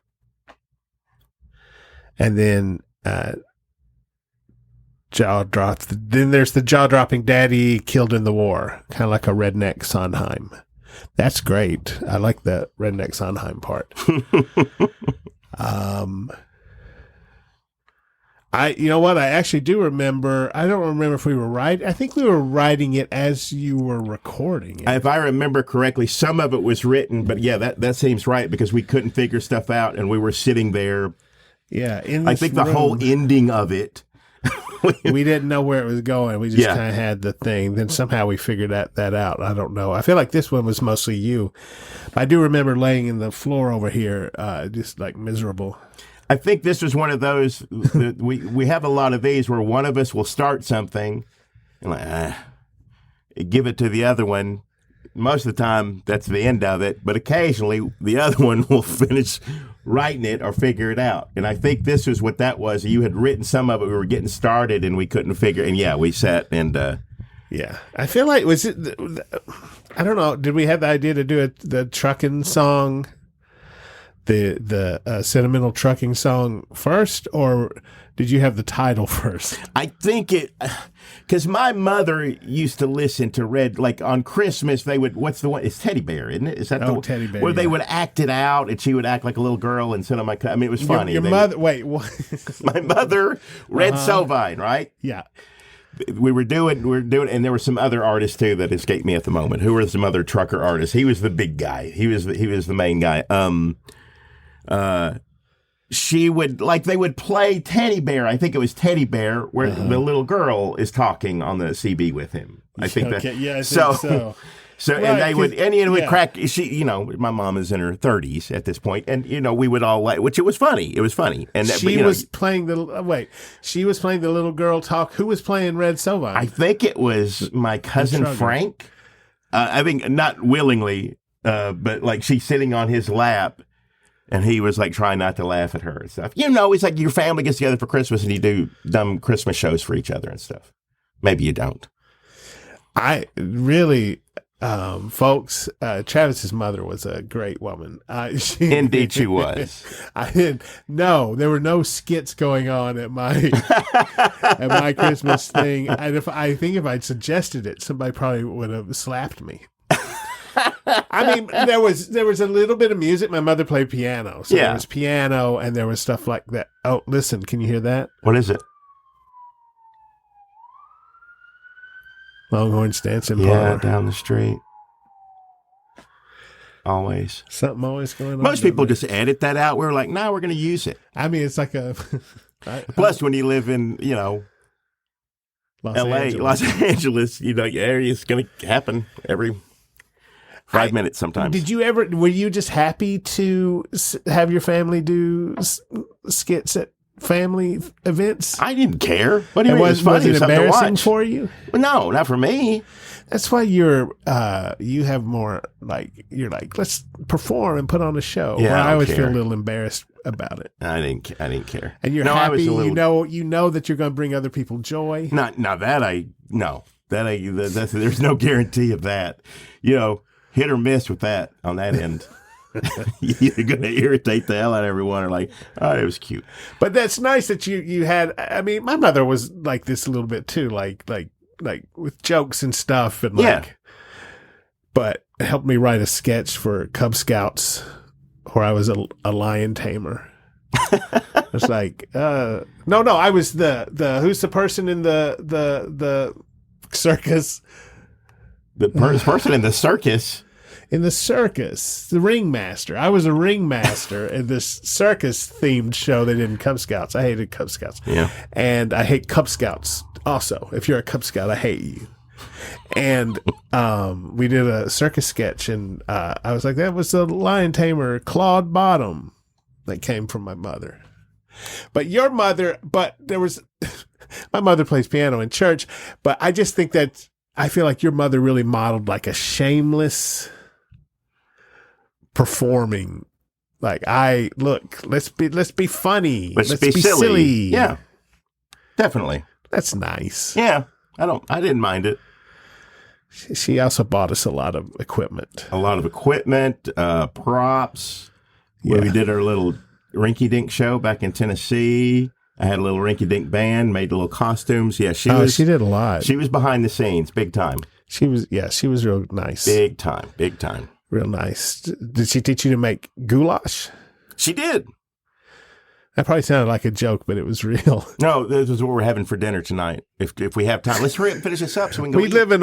And then jaw drop. Then there's the jaw dropping daddy killed in the war, kind of like a redneck Sondheim. That's great. I like the redneck Sondheim part. You know what? I actually do remember. I don't remember if we were writing. I think we were writing it as you were recording it. If I remember correctly, some of it was written, but yeah, that seems right because we couldn't figure stuff out and we were sitting there. Yeah, I think the whole ending of it. We didn't know where it was going. We just kind of had the thing. Then somehow we figured that out. I don't know. I feel like this one was mostly you. I do remember laying in the floor over here, just like miserable. I think this was one of those that we have a lot of these where one of us will start something and give it to the other one. Most of the time, that's the end of it. But occasionally, the other one will finish writing it or figure it out. And I think this was what that was. You had written some of it. We were getting started and we couldn't figure. And yeah, we sat and. Yeah, I feel like was it? I don't know. Did we have the idea to do the trucking song, the sentimental trucking song first, or did you have the title first? I think because my mother used to listen to like on Christmas, they would, what's the one? It's Teddy Bear, isn't it? Is that the Teddy Bear? Where they would act it out and she would act like a little girl and sit on my, I mean, it was funny. Your mother, wait, what? My mother read Sovine, right? Yeah. We were doing, and there were some other artists too that escaped me at the moment. Who were some other trucker artists? He was the big guy. He was the main guy. She would, like, they would play Teddy Bear. I think it was Teddy Bear where the little girl is talking on the CB with him. I think okay, that. yeah, I think so. So right, and they would, and we would crack. She, my mom is in her 30s at this point, and we would all like, which it was funny. It was funny, and she was playing the She was playing the little girl talk. Who was playing Red Sovine? I think it was my cousin Frank. I think not willingly, but like she's sitting on his lap. And he was like trying not to laugh at her and stuff. It's like your family gets together for Christmas and you do dumb Christmas shows for each other and stuff. Maybe you don't. I really, folks, Travis's mother was a great woman. Indeed, she was. I didn't. No, there were no skits going on at my Christmas thing. And I think if I'd suggested it, somebody probably would have slapped me. I mean, there was a little bit of music. My mother played piano, so there was piano, and there was stuff like that. Oh, listen, can you hear that? What is it? Longhorns dancing. Yeah, down the street. Always. Something always going on. Most people just edit that out. We're like, no, we're going to use it. I mean, it's like a... Plus, when you live in, Los Angeles, it's going to happen every 5 minutes sometimes. Were you just happy to have your family do skits at family events? I didn't care. What do you mean? Was it embarrassing for you? Well, no, not for me. That's why you have more you're like, let's perform and put on a show. Yeah, I always care. feel a little embarrassed about it. I didn't care. And you're happy. You know that you're going to bring other people joy. There's no guarantee of that. Hit or miss with that on that end. You're going to irritate the hell out of everyone. Or like, oh, it was cute. But that's nice that you had. I mean, my mother was like this a little bit too, like with jokes and stuff, and But it helped me write a sketch for Cub Scouts where I was a lion tamer. It's like, no, I was the who's the person in the circus. The person in the circus. In the circus, the ringmaster. I was a ringmaster in this circus-themed show they did in Cub Scouts. I hated Cub Scouts. Yeah. And I hate Cub Scouts also. If you're a Cub Scout, I hate you. And we did a circus sketch, and I was like, that was the lion tamer, Claude Bottom, that came from my mother. But there was... My mother plays piano in church, but I just think that I feel like your mother really modeled like a shameless... performing, let's be funny, let's be silly. Yeah, definitely. That's nice. Yeah, I didn't mind it. She also bought us a lot of equipment, props. When we did our little rinky-dink show back in Tennessee, I had a little rinky-dink band, made little costumes. Yeah, she did a lot. She was behind the scenes, big time. She was real nice. Big time. Real nice. Did she teach you to make goulash? She did. That probably sounded like a joke, but it was real. No, this is what we're having for dinner tonight. If we have time, let's hurry up and finish this up so we can go We live in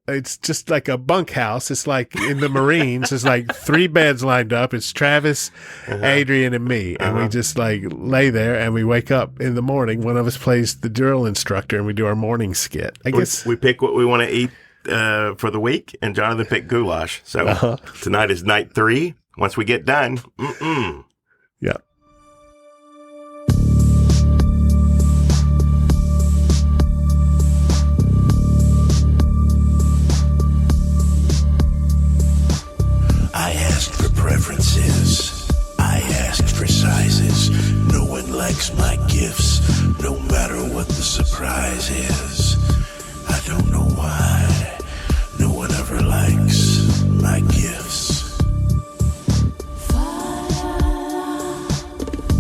it's just like a bunkhouse. It's like in the Marines. It's like 3 beds lined up. It's Travis, Adrian, and me. And we just lay there, and we wake up in the morning. One of us plays the drill instructor, and we do our morning skit. I guess we pick what we want to eat for the week, and Jonathan picked goulash. So tonight is night 3. Once we get done, yeah. I asked for preferences. I asked for sizes. No one likes my gifts, no matter what the surprise is. I don't know why no one ever likes my gifts.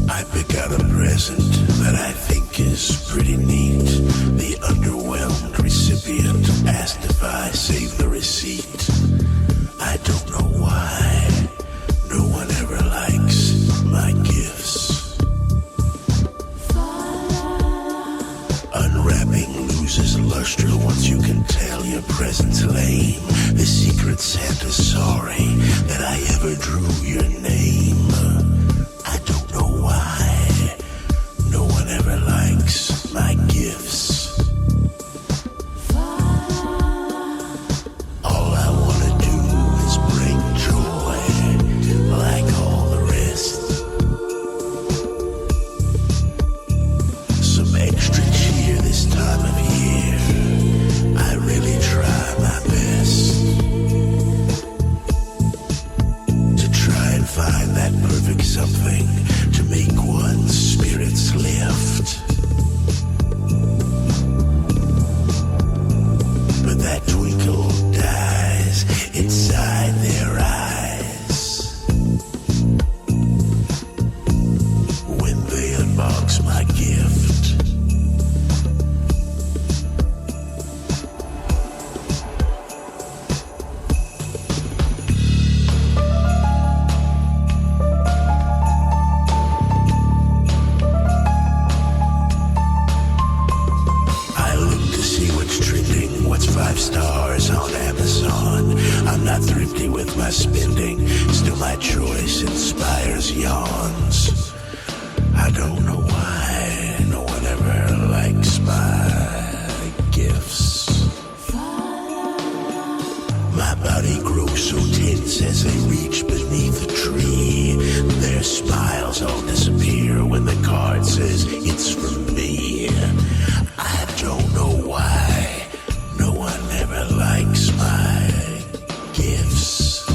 I pick out a present that I think is pretty neat. The underwhelmed recipient asked if I saved the receipt. I don't know why no one ever likes my gifts. Unwrapping loses luster once you can tell your present's lame. The secret Santa's sorry that I ever drew your name. I don't know why no one ever likes my gifts. All I wanna do is bring joy like all the rest. Some extra cheer this time of year. I really try my best to try and find unbox my gift. I look to see what's trending, what's 5 stars on Amazon. I'm not thrifty with my spending, still my choice inspires yawns. I don't know why no one ever likes my gifts. My body grows so tense as I reach beneath a tree. Their smiles all disappear when the card says it's from me. I don't know why no one ever likes my gifts.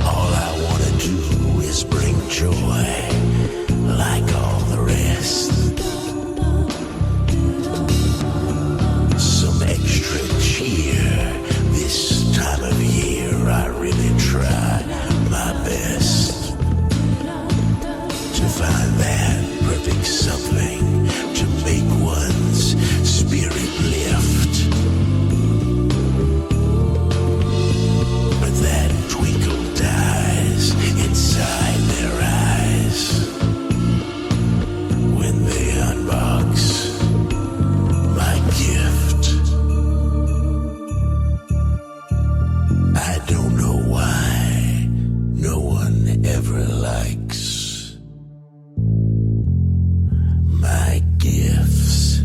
All I wanna do is bring joy like all the rest. Some extra cheer this time of year. I really try my best to find that perfect something to make one's spirit lift. But that twinkle dies inside their eyes when they unbox my gift. I don't know why no one ever likes my gifts.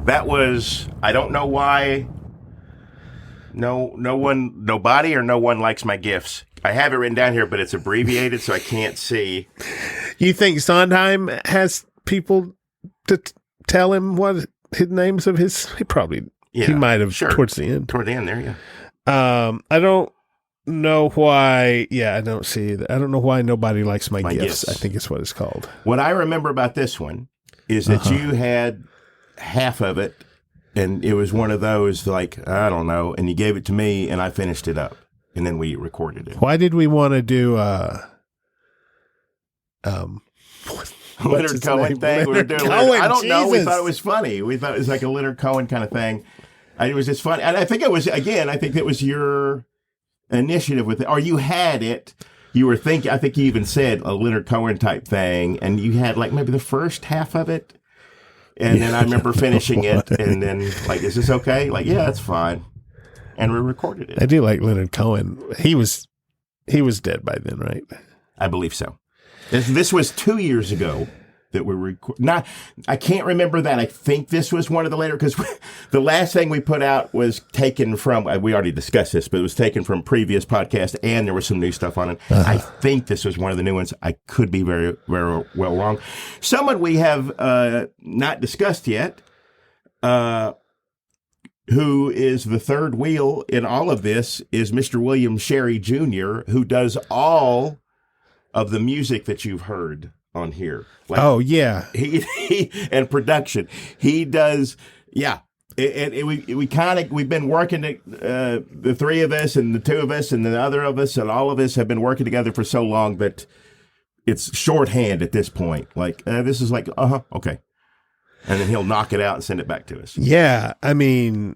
That was, I don't know why nobody or no one likes my gifts. I have it written down here, but it's abbreviated, so I can't see. You think Sondheim has people to tell him what his names of his? He probably, Yeah, he might have sure. towards the end. Toward the end there, yeah. I don't know why. Yeah, I don't see that. I don't know why nobody likes my gifts. gifts. I think it's what it's called. What I remember about this one is that you had half of it, and it was one of those, like, I don't know, and you gave it to me, and I finished it up, and then we recorded it. Why did we want to do Leonard his Cohen name? thing. We were Leonard doing Cohen, I don't know. We Jesus. thought it was funny. We thought it was like a Leonard Cohen kind of thing. It was just funny. And I think it was, again, I think it was your initiative with it, or you had it. You were thinking, I think you even said a Leonard Cohen type thing, and you had like maybe the first half of it. And then I remember finishing it, and then like, is this okay? Like, yeah, that's fine. And we recorded it. I do like Leonard Cohen. He was dead by then, right? I believe so. This was 2 years ago that we recorded. Not, I can't remember that. I think this was one of the later, because the last thing we put out was taken from, we already discussed this, but it was taken from previous podcast, and there was some new stuff on it. I think this was one of the new ones. I could be very, very well wrong. Someone we have not discussed yet, who is the third wheel in all of this, is Mr. William Sherry Jr., who does all of the music that you've heard on here. Like, Oh yeah, he and production. He does, yeah. And we've been working, the three of us and the two of us and the other of us and all of us have been working together for so long that it's shorthand at this point. Like, this is like, okay. And then he'll knock it out and send it back to us. yeah. I mean,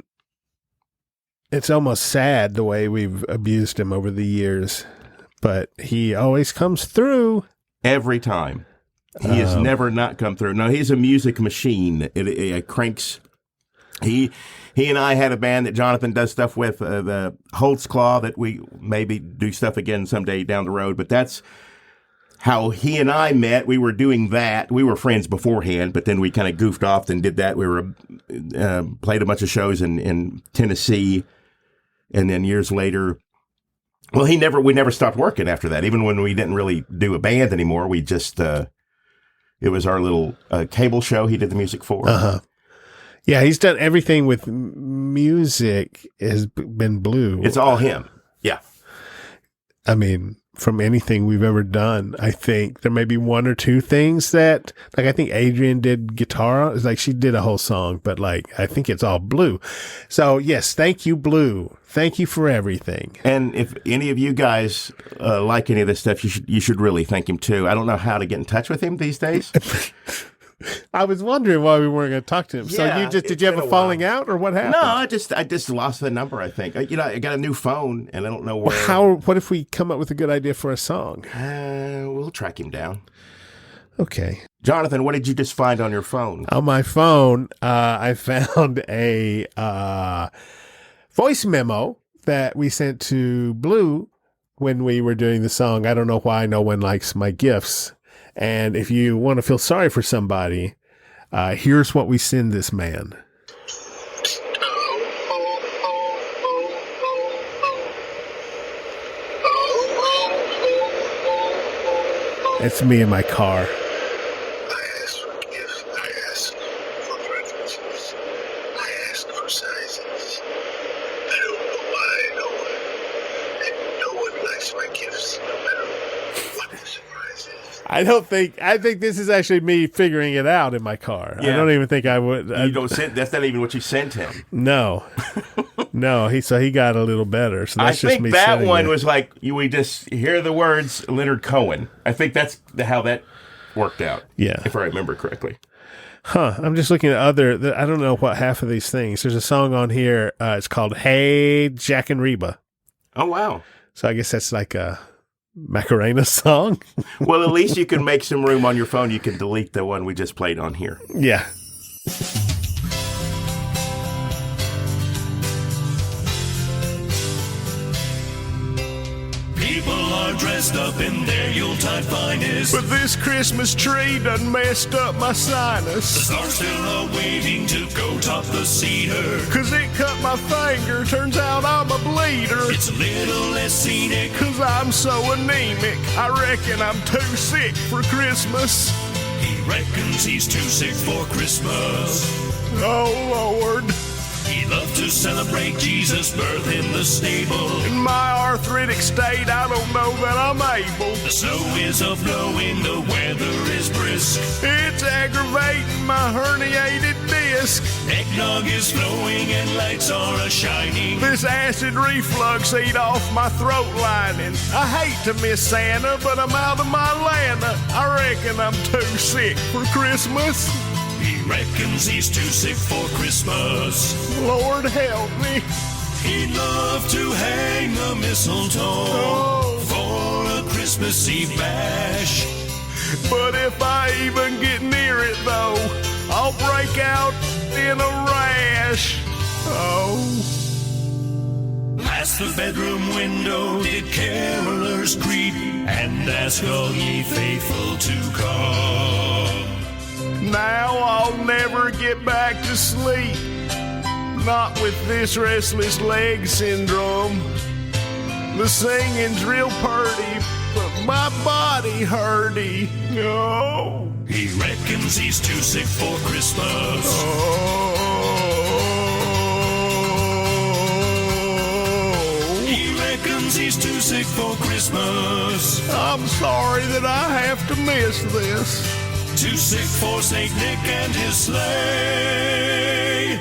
it's almost sad the way we've abused him over the years, but he always comes through. Every time. He has never not come through. No, he's a music machine. It cranks. He and I had a band that Jonathan does stuff with, the Holtzclaw, that we maybe do stuff again someday down the road. But that's how he and I met. We were doing that. We were friends beforehand, but then we kind of goofed off and did that. We were played a bunch of shows in Tennessee, and then years later. Well, we never stopped working after that. Even when we didn't really do a band anymore, we just, it was our little cable show he did the music for. Yeah, he's done everything with music has been blue. It's all him. Yeah. I mean, from anything we've ever done. I think there may be one or two things that, like, I think Adrian did guitar. It's like she did a whole song, but like, I think it's all Blue. So yes, thank you, Blue. Thank you for everything. And if any of you guys like any of this stuff, you should really thank him too. I don't know how to get in touch with him these days. I was wondering why we weren't going to talk to him. So Yeah, did you have a falling out or what happened? No, I just lost the number. I think I got a new phone and I don't know where. What if we come up with a good idea for a song? We'll track him down. Okay. Jonathan, what did you just find on your phone? On my phone, I found a voice memo that we sent to Blue when we were doing the song, I Don't Know Why No One Likes My Gifts. And if you want to feel sorry for somebody, here's what we send this man. It's me in my car. I ask for gifts. I ask for preferences. I ask for sizes. I don't know why no one likes my gifts, no matter what the surprise is. I think this is actually me figuring it out in my car. Yeah. I don't even think I would. You don't send. That's not even what you sent him. No. No, he got a little better. So I that's just think me that sitting one there. was like we just hear the words Leonard Cohen. I think that's how that worked out. Yeah. if I remember correctly. Huh. I'm just looking at I don't know what half of these things. There's a song on here. It's called Hey, Jack and Reba. Oh wow. So I guess that's like a Macarena song. Well, at least you can make some room on your phone. You can delete the one we just played on here. Yeah. People are dressed up in their Yuletide finest. But this Christmas tree done messed up my The sinus. stars still are waiting to go top the cedar. 'Cause it cut my finger. Turns out I'm a bleeder. It's a little less scenic. 'Cause I'm so anemic. I reckon I'm too sick for Christmas. He reckons he's too sick for Christmas. Oh, Lord. He loved to celebrate Jesus' birth in the stable. In my arthritic state, I don't know that I'm able. The snow is a-blowing, the weather is brisk. It's aggravating my herniated disc. Eggnog is flowing and lights are a-shining. This acid reflux eat off my throat lining. I hate to miss Santa, but I'm out of my Lana. I reckon I'm too sick for Christmas. He reckons he's too sick for Christmas. Lord help me. He'd love to hang the mistletoe for a Christmas Eve bash. But if I even get near it, though, I'll break out in a rash. Oh. Past the bedroom window did carolers creep, and ask all ye faithful to come. Now I'll never get back to sleep. Not with this restless leg syndrome. The singing's real purty, but my body hurty. Oh. He reckons he's too sick for Christmas. He reckons he's too sick for Christmas. I'm sorry that I have to miss this. Too sick for Saint Nick and his sleigh.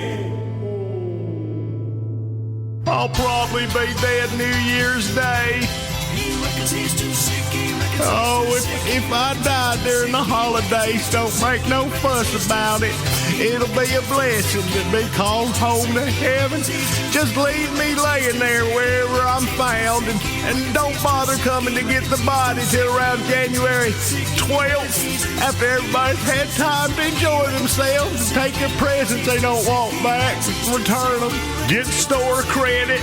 I'll probably be dead New Year's Day. He reckons he's too sick. He reckons Oh, he's too sick. if I die during the holidays, don't make no fuss about it. It'll be a blessing to be called home to heaven. Just leave me laying there wherever I'm found, and don't bother coming to get the body till around January 12th, after everybody's had time to enjoy themselves and take their presents they don't want back, return them, get store credit.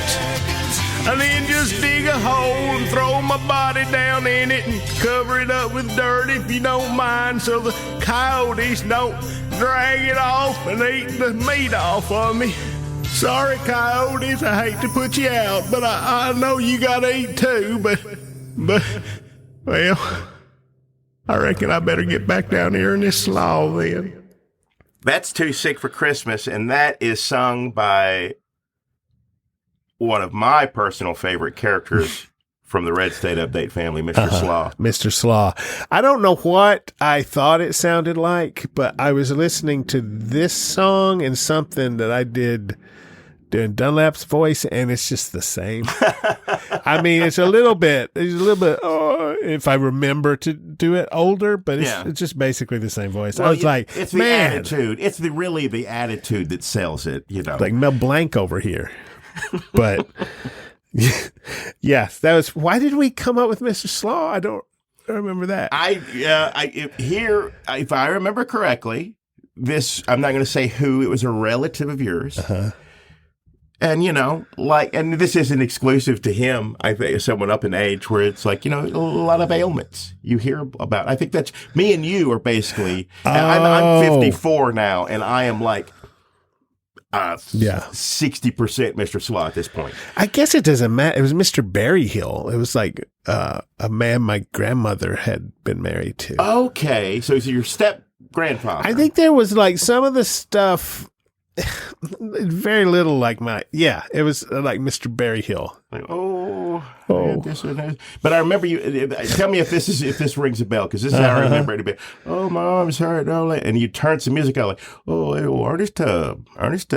And then just dig a hole and throw my body down in it and cover it up with dirt if you don't mind, so the coyotes don't drag it off and eat the meat off of me. Sorry, coyotes, I hate to put you out, but I know you gotta eat too, but, well, I reckon I better get back down here in this slough then. That's Too Sick for Christmas, and that is sung by one of my personal favorite characters from the Red State Update family, Mr. Slaw. Mr. Slaw. I don't know what I thought it sounded like, but I was listening to this song and something that I did doing Dunlap's voice, and it's just the same. I mean, it's a little bit, if I remember to do it older, but it's just basically the same voice. Well, I was like, it's the man, attitude. It's really the attitude that sells it, you know. like Mel Blanc over here. But yes, that was. Why did we come up with Mr. Slaw? I don't remember that. If I remember correctly, I'm not going to say who. It was a relative of yours. And, you know, and this isn't exclusive to him. I think someone up in age where it's like, you know, a lot of ailments you hear about. I think that's me and you are basically, I'm 54 now, and I am like 60% Mr. Slaw at this point. I guess it doesn't matter. It was Mr. Berryhill. It was like a man my grandmother had been married to. Okay. So it's your step grandfather. I think there was like some of the stuff. Very little like it was like Mr. Berryhill. Like, but I remember you. Tell me if this rings a bell, because this is how I remember it. Oh, my arm's hurt, and you turn some music out like, Ernest Tubb,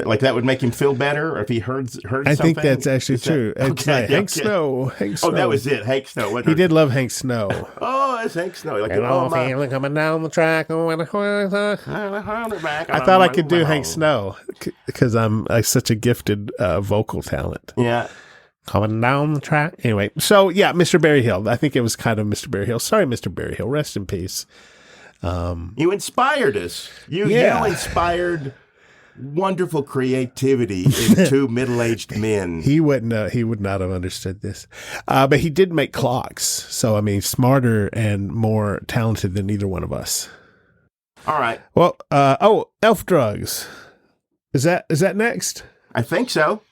like that would make him feel better, or if he heard something. I think that's actually true. It's like Hank Snow. Oh, that was it, Hank Snow. He did love Hank Snow. Oh, it's Hank Snow. Like, family coming down the track. I thought I could do Hank Snow because I'm such a gifted vocal talent. Yeah. Coming down the track. Anyway, so yeah, Mr. Berryhill. I think it was kind of Mr. Berryhill. Sorry, Mr. Berryhill. Rest in peace. You inspired us. You inspired wonderful creativity in two middle-aged men. He would not have understood this. But he did make clocks. So, I mean, smarter and more talented than either one of us. All right. Well, elf drugs. Is that next? I think so.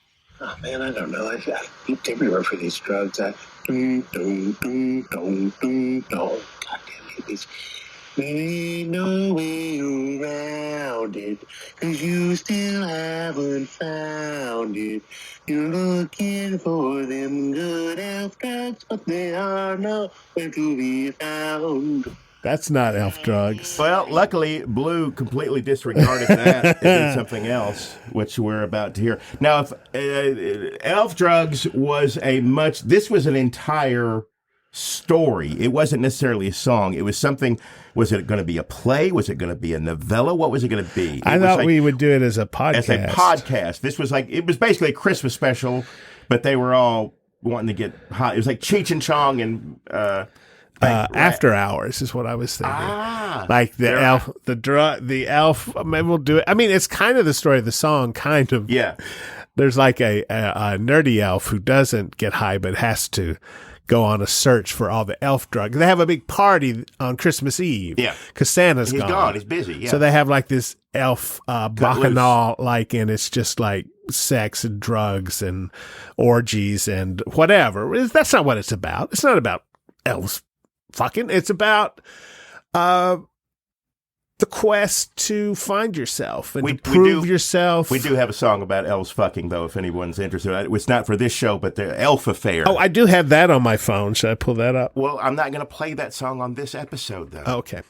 Oh man, I don't know. I looked everywhere for these drugs. God damn it, there ain't no way around it, 'cause you still haven't found it. You're looking for them good elf drugs, but they are nowhere to be found. That's not elf drugs. Well, luckily, Blue completely disregarded that and did something else, which we're about to hear. Now, if elf drugs was this was an entire story. It wasn't necessarily a song. It was something. Was it going to be a play? Was it going to be a novella? What was it going to be? I thought we would do it as a podcast. As a podcast. This was it was basically a Christmas special, but they were all wanting to get hot. It was like Cheech and Chong and... After Hours is what I was thinking. Like the elf. Maybe we'll do it. I mean, it's kind of the story of the song, kind of. Yeah. There's like a nerdy elf who doesn't get high, but has to go on a search for all the elf drugs. They have a big party on Christmas Eve. Yeah. Because Santa's He's gone. He's busy. Yeah. So they have like this elf bacchanal, and it's just like sex and drugs and orgies and whatever. That's not what it's about. It's not about elves fucking. It's about the quest to find yourself and to prove yourself. We do have a song about elves fucking, though, if anyone's interested. It's not for this show, but the Elf Affair. Oh, I do have that on my phone. Should I pull that up? Well, I'm not going to play that song on this episode, though. Okay.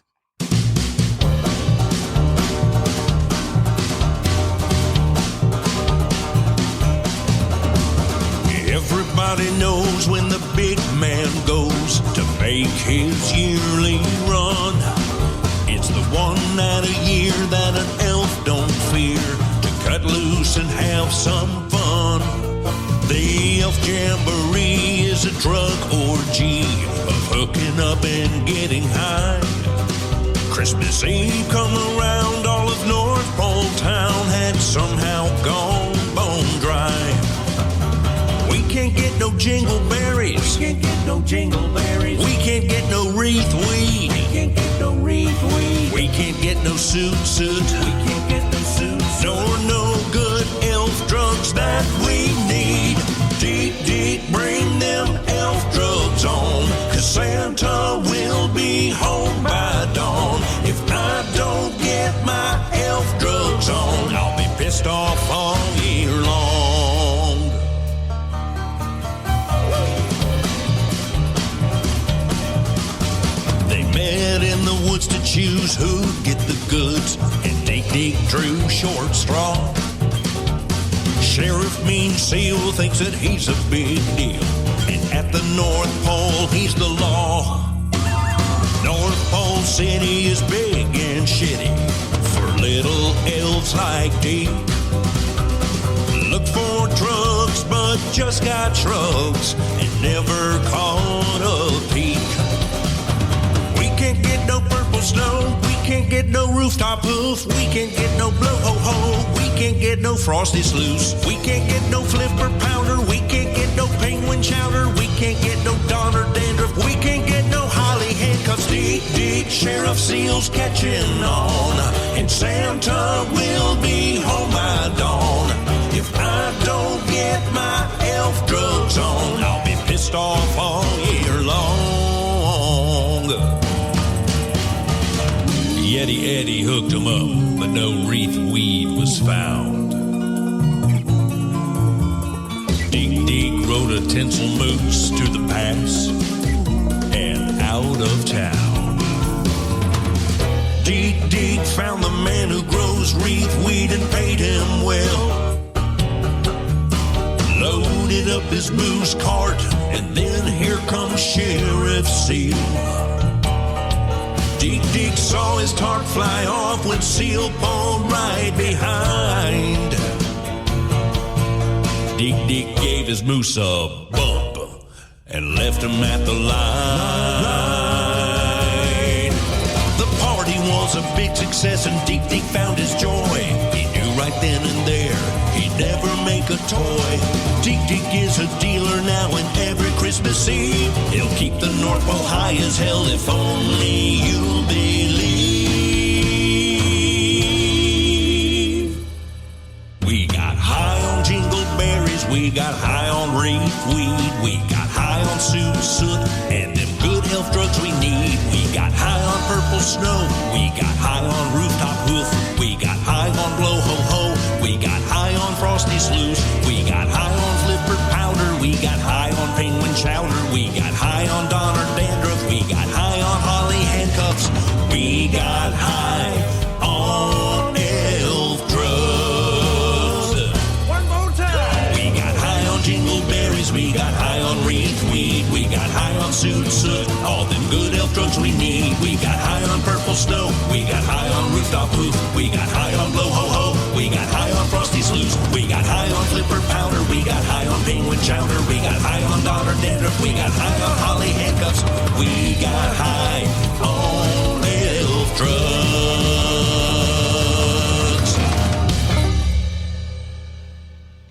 Everybody knows when the big man goes to make his yearly run. It's the one night a year that an elf don't fear to cut loose and have some fun. The Elf Jamboree is a drug orgy of hooking up and getting high. Christmas Eve come around, all of North Pole Town had somehow gone bone dry. We can't get no jingleberries. We can't get no jingleberries. We can't get no wreath weed. We can't get no wreath weed. We can't get no suit. We can't get no suit. Nor no good elf drugs that we need. Deep, bring them elf drugs on, 'cause Santa will be home by dawn. If I don't get my elf drugs on, I'll be pissed off all year long. choose who'd get the goods, and Dig drew short straw. Sheriff Mean Seal thinks that he's a big deal, and at the North Pole he's the law. North Pole City is big and shitty for little elves like Deke. Look for drugs, but just got shrugs and never caught a peek. We can't get no purple snow, we can't get no rooftop hoof, we can't get no blow-ho-ho, we can't get no frosty sluice, we can't get no flipper powder, we can't get no penguin chowder, we can't get no Donner dandruff, we can't get no holly handcuffs. Dig, Sheriff Seal's catching on, and Santa will be home by dawn. If I don't get my elf drugs on, I'll be pissed off all year long. Yeti Eddie hooked him up, but no wreath weed was found. Dig rode a tinsel moose to the pass and out of town. Dig found the man who grows wreath weed and paid him well. Loaded up his booze cart, and then here comes Sheriff Seal. Dig saw his tarp fly off when Seal pulled right behind. Dig gave his moose a bump and left him at the line. The party was a big success, and Dig found his joy. He knew right then and there he'd never make a toy. Dig is a dealer now, and every Christmas Eve he'll keep the North Pole high as hell if only you'll believe. We got high on jingleberries, we got high on wreath weed, we got high on soot, and them good elf drugs we need. We got high on purple snow, we got high on rooftop hoof, we got high on blow-ho-ho, we got high on frosty sluice, we got high on flipper powder, we got high on penguin chowder, we got high on Donner dandruff, we got high on holly handcuffs, we got high on elf drugs. One more time. We got high on jingleberries, we got high on wreath weed, we got high on soot, all them good elf drugs we need. We got high on purple snow, we got high on rooftop roof, we got high on blow-ho-ho, we got high on frosty sluice, we got high on flipper powder, we got high on penguin chowder, we got high on Donner dandruff, we got high on holly handcuffs, we got high on elf drugs.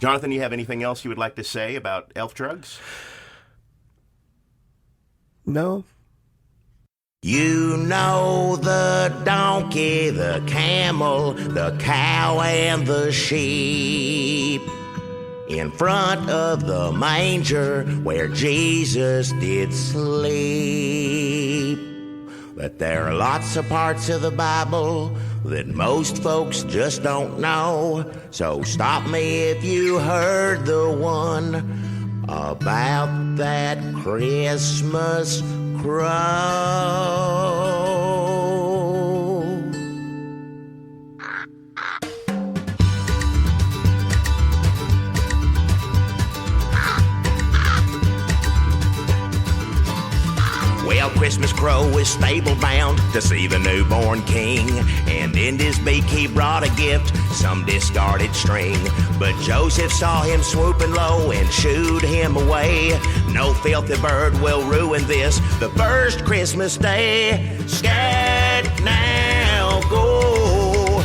Jonathan, you have anything else you would like to say about elf drugs? No. You know the donkey, the camel, the cow, and the sheep in front of the manger where Jesus did sleep. But there are lots of parts of the Bible that most folks just don't know. So stop me if you heard the one about that Christmas crow. Well, Christmas Crow is stable bound to see the newborn king, and in his beak he brought a gift, some discarded string. But Joseph saw him swooping low and shooed him away. No filthy bird will ruin this, the first Christmas day. Scat now go,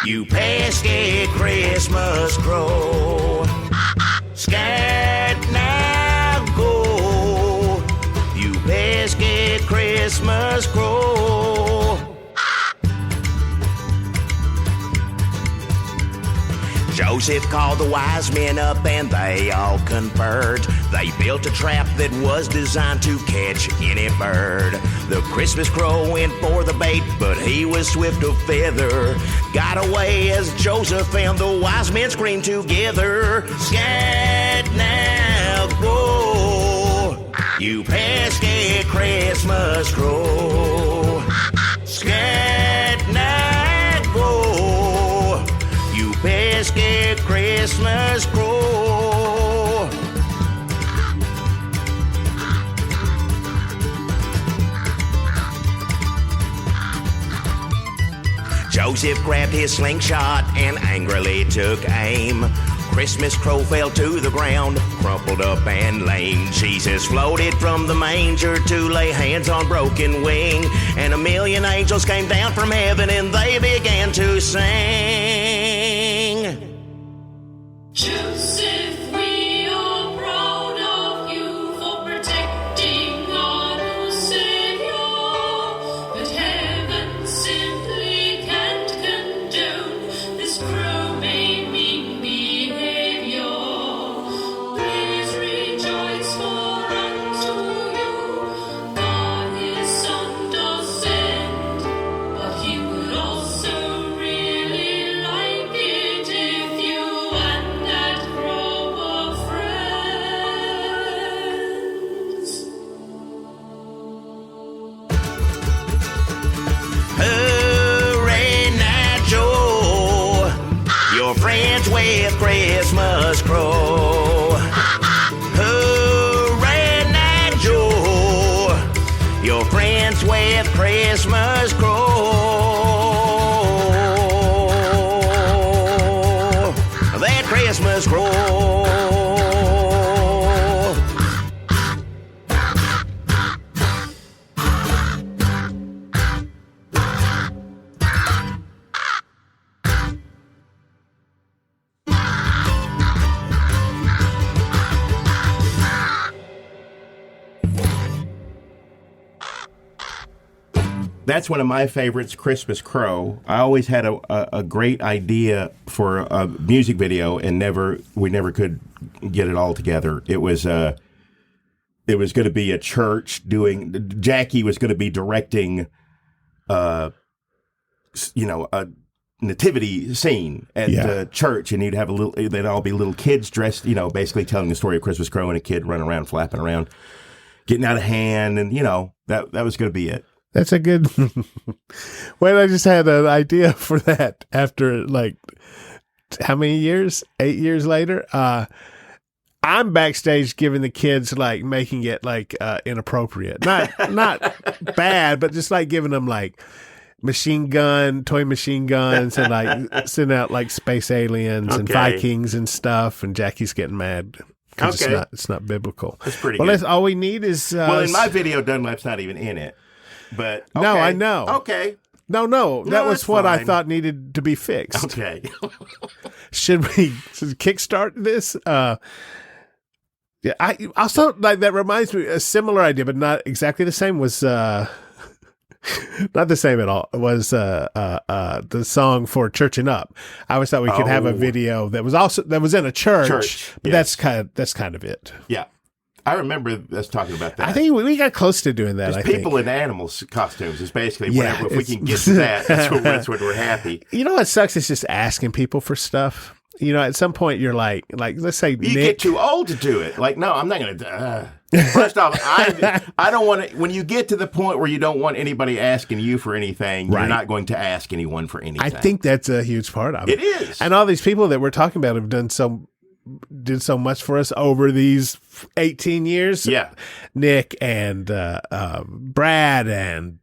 you pesky Christmas crow. Scat now go, you pesky Christmas crow. Joseph called the wise men up and they all conferred. They built a trap that was designed to catch any bird. The Christmas crow went for the bait, but he was swift of feather. Got away as Joseph and the wise men screamed together. Scat now go, you pesky Christmas crow. Scat Christmas crow. Joseph grabbed his slingshot and angrily took aim. Christmas crow fell to the ground, crumpled up and lame. Jesus floated from the manger to lay hands on broken wing. And 1,000,000 angels came down from heaven and they began to sing. Joseph, we are proud of you for protecting our new Savior. But heaven simply can't condone this crow-maiming behavior. Please rejoice, for unto you God his Son does send. But he would also really like it if you and that crow were friends. Hooray, Joe, you're friends with Christmas crow. Hooray, Joe, you're friends with Christmas crow. That Christmas crow. That's one of my favorites, Christmas Crow. I always had a great idea for a music video, and we never could get it all together. It was going to be a church Jackie was going to be directing, a nativity scene at the church, and you'd have they'd all be little kids dressed, basically telling the story of Christmas Crow, and a kid running around, flapping around, getting out of hand, and that was going to be it. That's a good. Well, I just had an idea for that after how many years? 8 years later. I'm backstage giving the kids making it inappropriate, not bad, but just giving them toy machine guns, and sending out space aliens and Vikings and stuff, and Jackie's getting mad. Okay. It's not biblical. That's pretty well, good. that's all we need is. Well, in my video, Dunlap's not even in it. But okay. No, I know. Okay. No, that that's was what I fine. thought needed to be fixed. Okay. Should we kickstart this? Yeah, I also that reminds me a similar idea, but not exactly the same. Was not the same at all. It was the song for Churching Up. I always thought we could have a video that was in a church. But yes. that's kind of it. Yeah. I remember us talking about that. I think we got close to doing that. There's I people think. in animals costumes is basically Yeah, whatever. If we can get to that, that's when we're happy. You know what sucks is just asking people for stuff. At some point you're like let's say You Nick. get too old to do it. No, I'm not going to. First off, I don't want to. When you get to the point where you don't want anybody asking you for anything, Right. you're not going to ask anyone for anything. I think that's a huge part of it. It is. And all these people that we're talking about have did so much for us over these 18 years. Yeah. Nick and Brad and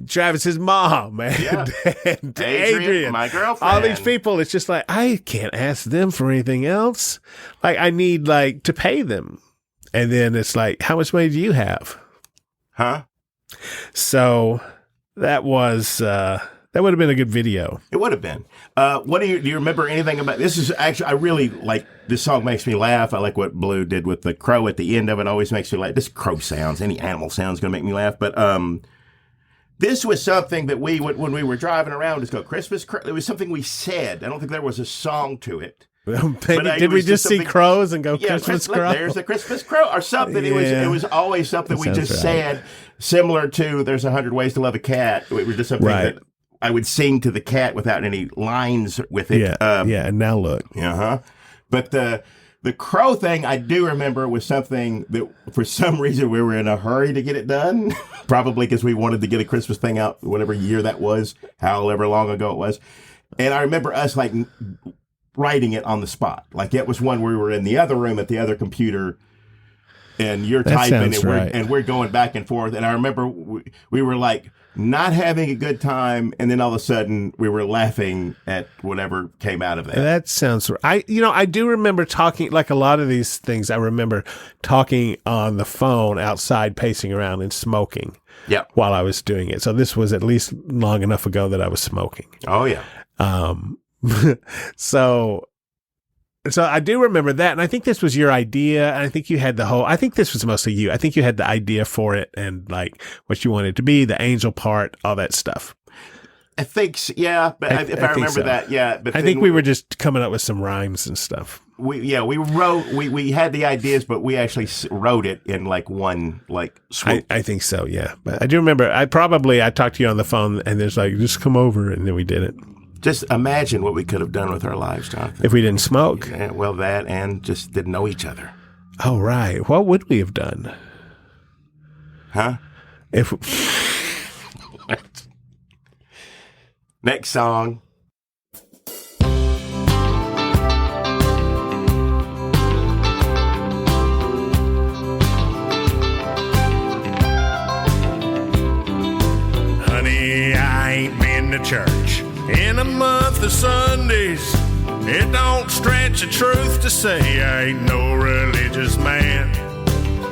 Travis's mom and, and Adrian, my girlfriend. all these people. It's just I can't ask them for anything else. I need to pay them. And then it's how much money do you have? Huh? So that was, that would have been a good video. It would have been. Do you remember anything about this? Is actually, I really like this song. Makes me laugh. I like what Blue did with the crow at the end of it. Always makes me laugh. This crow sounds, any animal sounds, going to make me laugh. But this was something that we would, when we were driving around, just go Christmas. It was something we said. I don't think there was a song to it. Did we just see crows and go Christmas crow? There's the Christmas crow or something. It was always something we just said, similar to "There's 100 Ways to Love a Cat." It was just something that I would sing to the cat without any lines with it. And now look. But the crow thing, I do remember, was something that for some reason we were in a hurry to get it done. Probably because we wanted to get a Christmas thing out, whatever year that was, however long ago it was. And I remember us writing it on the spot. Like it was one where we were in the other room at the other computer, and you're That typing, sounds and right. we're going back and forth. And I remember we were like not having a good time, and then all of a sudden we were laughing at whatever came out of that. That sounds right. I do remember talking, like a lot of these things, I remember talking on the phone outside, pacing around and smoking Yeah. while I was doing it. So this was at least long enough ago that I was smoking. Oh yeah. So I do remember that. And I think this was your idea. And I think you had I think this was mostly you. I think you had the idea for it and like what you wanted it to be, the angel part, all that stuff. I think, yeah, but if I think remember so. that, yeah. But I then think we were just coming up with some rhymes and stuff. we had the ideas, but we actually wrote it in like one swoop. I think so, yeah. But I do remember, I talked to you on the phone and there's like, just come over. And then we did it. Just imagine what we could have done with our lives, Jonathan. If we didn't smoke. Yeah, well, that and just didn't know each other. Oh, right. What would we have done? Huh? If Next song. Honey, I ain't been to church in a month of Sundays. It don't stretch the truth to say I ain't no religious man.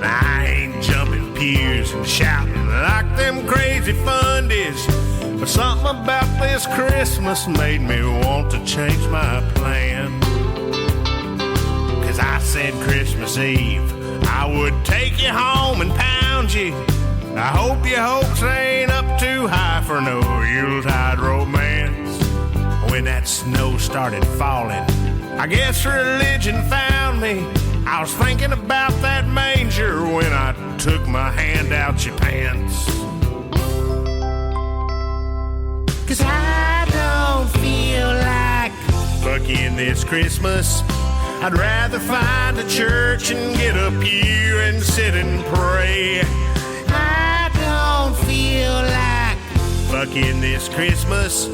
I ain't jumping pews and shouting like them crazy fundies. But something about this Christmas made me want to change my plan. 'Cause I said Christmas Eve I would take you home and pound you. I hope your hopes ain't up too high for no Yuletide romance. When that snow started falling, I guess religion found me. I was thinking about that manger when I took my hand out your pants. 'Cause I don't feel like fucking this Christmas. I'd rather find a church and get a pew and sit and pray. I don't feel like fucking this Christmas,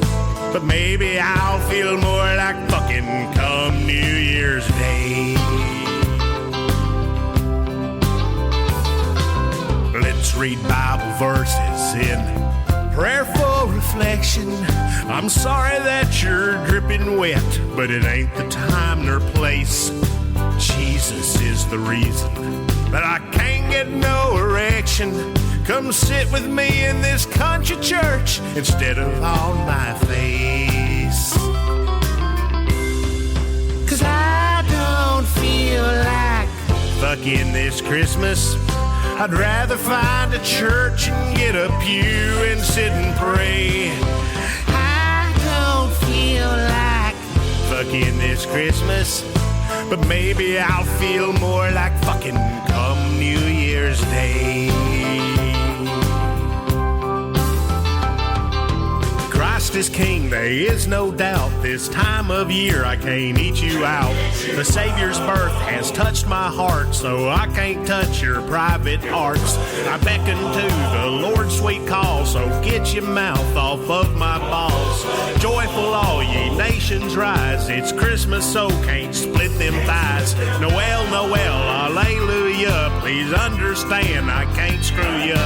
but maybe I'll feel more like fucking come New Year's Day. Let's read Bible verses in prayerful reflection. I'm sorry that you're dripping wet, but it ain't the time nor place. Jesus is the reason that I can't get no erection. Come sit with me in this country church instead of on my face. 'Cause I don't feel like fucking this Christmas. I'd rather find a church and get a pew and sit and pray. I don't feel like fucking this Christmas, but maybe I'll feel more like fucking come New Year's Day. Christ is king, there is no doubt. This time of year I can't eat you out. The Savior's birth has touched my heart, so I can't touch your private arts. I beckon to the Lord's sweet call, so get your mouth off of my balls. Joyful all ye nations rise, it's Christmas so can't split them thighs. Noel, Noel, alleluia, please understand I can't screw you.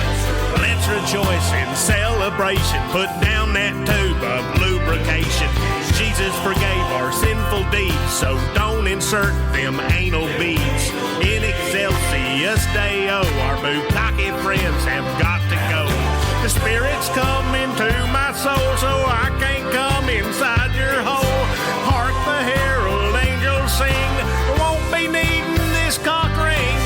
Let's rejoice in celebration, put down that tube of lubrication. Jesus forgave our sinful deeds, so don't insert them anal beads. In excelsis Deo, our bukkake friends have got to go. The Spirit's come into my soul, so I can't come inside your hole. Hark the herald angels sing, won't be needing this cock ring.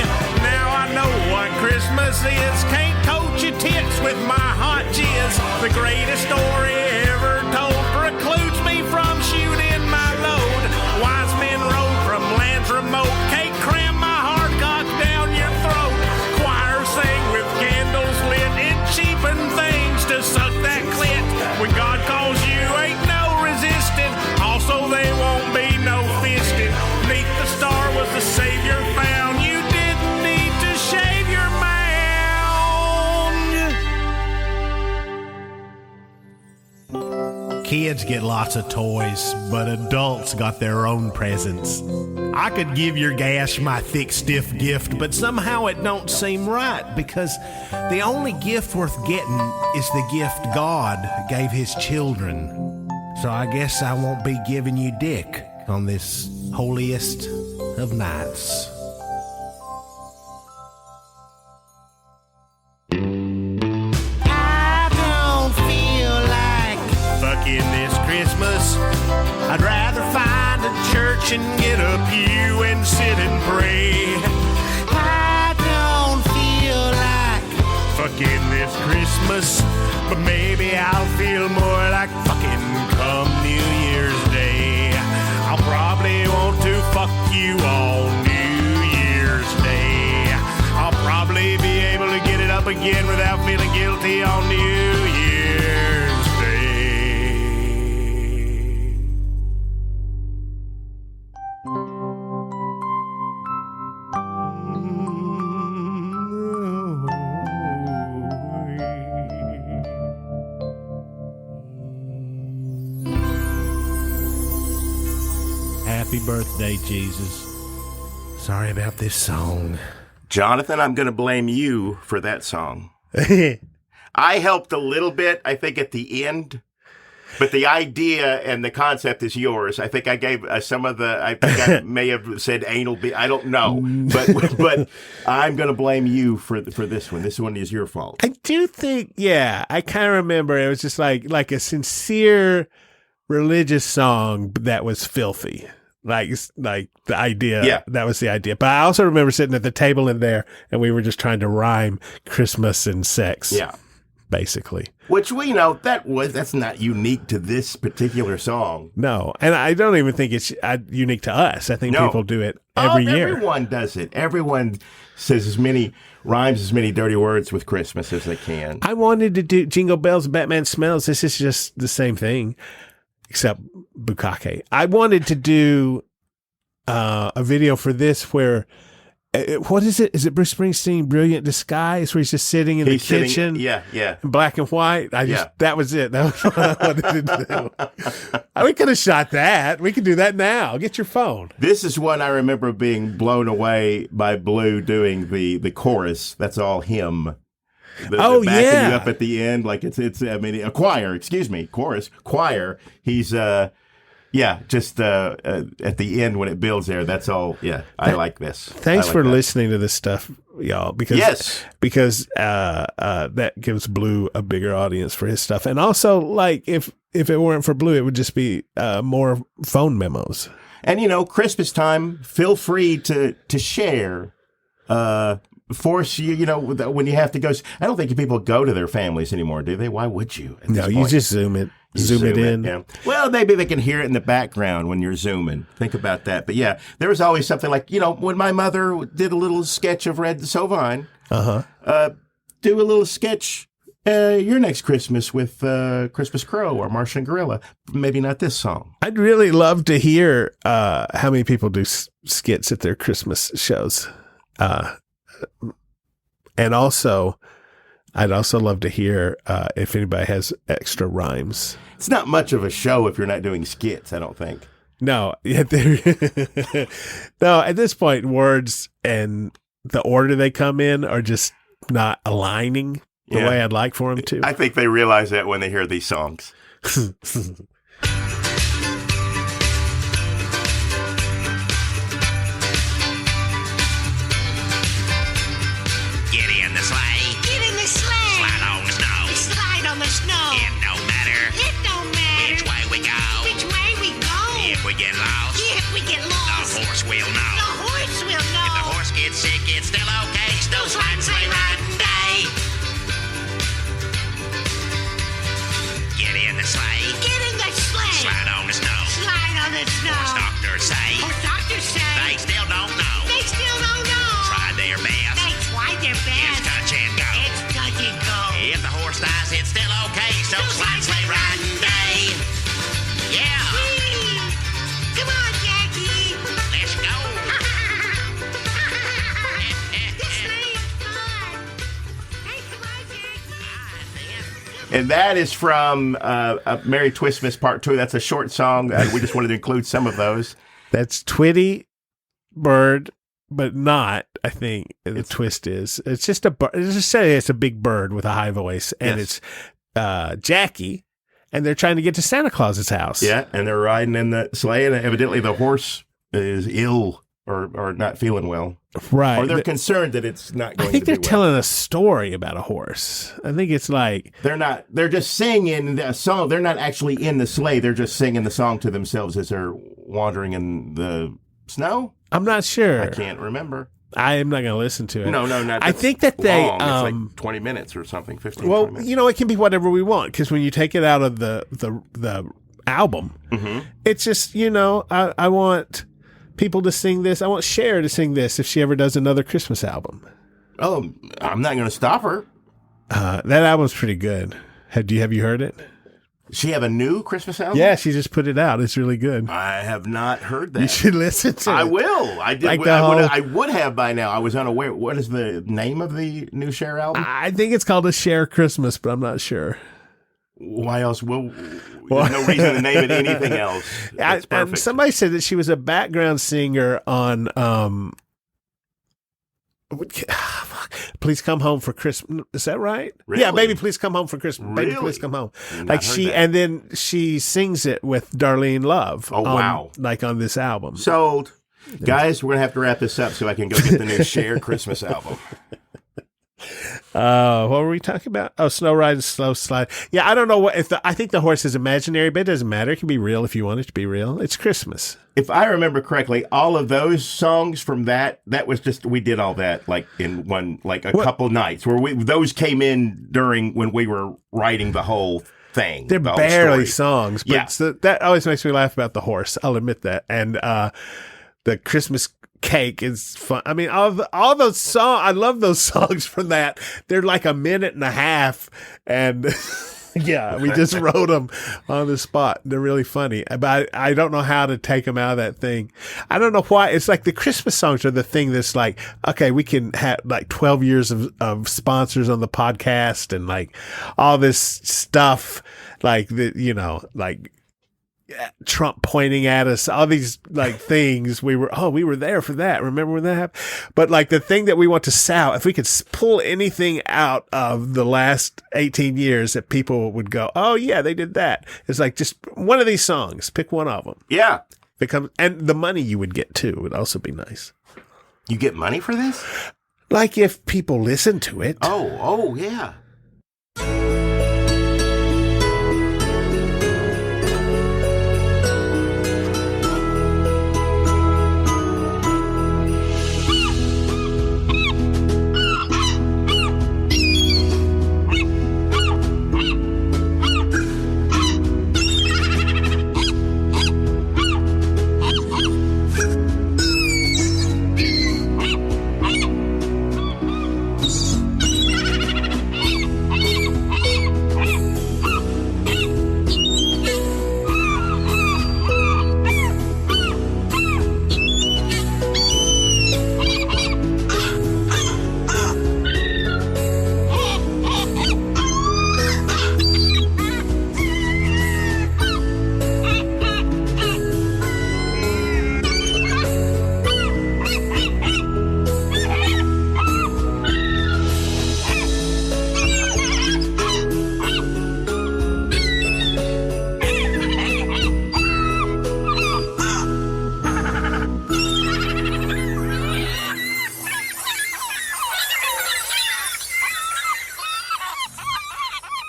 Now I know what Christmas is, can't coat your tits with my hot jizz. The greatest story ever told precludes me from shooting my load. Wise men rode from lands remote, can't cram my hard cock down your throat. Choirs sing with candles lit, it cheapen things to suck that clit. When God calls you, ain't no resisting, also they won't be no fisting. Neath the star was the Savior found, you didn't need to shave your mound. kids get lots of toys, but adults got their own presents. I could give your gas my thick, stiff gift, but somehow it don't seem right, because the only gift worth getting is the gift God gave his children. So I guess I won't be giving you dick on this holiest of nights. I don't feel like fucking this Christmas. I'd rather find a church and get a pew and sit and pray. I don't feel like fucking this Christmas, but maybe I'll feel more like fucking come New Year's Day. I'll probably want to fuck you on New Year's Day. I'll probably be able to get it up again without feeling guilty on New Year's Day. Happy birthday, Jesus. Sorry about this song. Jonathan, I'm going to blame you for that song. I helped a little bit, I think, at the end. But the idea and the concept is yours. I think I gave some of the, I think I may have said anal, I don't know. But I'm going to blame you for this one. This one is your fault. I do think, yeah, I kind of remember it was just like a sincere religious song that was filthy. Like the idea, yeah. That was the idea. But I also remember sitting at the table in there and we were just trying to rhyme Christmas and sex. Yeah. Basically. Which we know that's not unique to this particular song. No. And I don't even think it's unique to us. I think people do it every year. Everyone does it. Everyone says rhymes as many dirty words with Christmas as they can. I wanted to do Jingle Bells, Batman Smells. This is just the same thing. Except Bukkake. I wanted to do a video for this where, what is it? Is it Bruce Springsteen, Brilliant Disguise, where he's just sitting in the kitchen? Yeah. In black and white. That was it. That was what I wanted to do. We could have shot that. We could do that now. Get your phone. This is one I remember being blown away by Blue doing the chorus. That's all him. The backing you up at the end, like it's a choir, chorus, choir. He's just at the end when it builds there. That's all. Yeah, I like this. Thanks for listening to this stuff, y'all. Because that gives Blue a bigger audience for his stuff, and also like if it weren't for Blue, it would just be more phone memos. And Christmas time, feel free to share. Force you, when you have to go. I don't think people go to their families anymore, do they? Why would you? No, you just zoom it. Zoom it in. Yeah. Well, maybe they can hear it in the background when you're zooming. Think about that. But yeah, there was always something like, when my mother did a little sketch of Red Sovine, do a little sketch your next Christmas with Christmas Crow or Martian Gorilla. Maybe not this song. I'd really love to hear how many people do skits at their Christmas shows. And also, I'd also love to hear if anybody has extra rhymes. It's not much of a show if you're not doing skits, I don't think. No. No, at this point, words and the order they come in are just not aligning the way I'd like for them to. I think they realize that when they hear these songs. Get in the And that is from Merry Twistmas Part 2. That's a short song. We just wanted to include some of those. That's Twitty Bird, but not, I think, the twist is. It's just a bird. Just say it's a big bird with a high voice, and it's Jackie, and they're trying to get to Santa Claus's house. Yeah, and they're riding in the sleigh, and evidently the horse is ill or not feeling well. Right. Or they're concerned that it's not going I think to be they're telling a story about a horse. I think it's like... They're just singing a song. They're not actually in the sleigh. They're just singing the song to themselves as they're wandering in the snow. I'm not sure. I can't remember. I am not going to listen to it. No, not. I think that they... long. It's like 20 minutes or something, 15, well, 20 minutes. it can be whatever we want, because when you take it out of the album, it's just, I want... people to sing this. I want Cher to sing this if she ever does another Christmas album. Oh, I'm not going to stop her. That album's pretty good. Have you heard it? She have a new Christmas album? Yeah, she just put it out. It's really good. I have not heard that. You should listen to it. I will. I did. Like I would have by now. I was unaware. What is the name of the new Cher album? I think it's called A Cher Christmas, but I'm not sure. Why else? Well, there's no reason to name it anything else. That's perfect. Somebody said that she was a background singer on Please Come Home for Christmas. Is that right? Really? Yeah, Baby Please Come Home for Christmas. Really? Baby Please Come Home. Not heard that. And then she sings it with Darlene Love. Oh, wow. On this album. Sold. Guys, we're going to have to wrap this up so I can go get the new Cher Christmas album. What were we talking about? Oh, Snow Ride and Slow Slide. Yeah, I don't know I think the horse is imaginary, but it doesn't matter. It can be real if you want it to be real. It's Christmas. If I remember correctly, all of those songs from that was just, we did all that like in one, like a couple nights where those came in during when we were writing the whole thing. They're barely songs, but Yeah. that always makes me laugh about the horse. I'll admit that. And the Christmas cake is fun. I mean, all those songs, I love those songs from that. They're like a minute and a half, and yeah, we just wrote them on the spot. They're really funny, but I don't know how to take them out of that thing. I don't know why. It's like the Christmas songs are the thing that's like, okay, we can have like 12 years of sponsors on the podcast and like all this stuff, like like Trump pointing at us, all these like things. We were there for that. Remember when that happened? But like the thing that we want to sell, if we could pull anything out of the last 18 years that people would go, oh yeah, they did that. It's like just one of these songs, pick one of them. Yeah. And the money you would get too would also be nice. You get money for this? Like if people listen to it. Oh, yeah.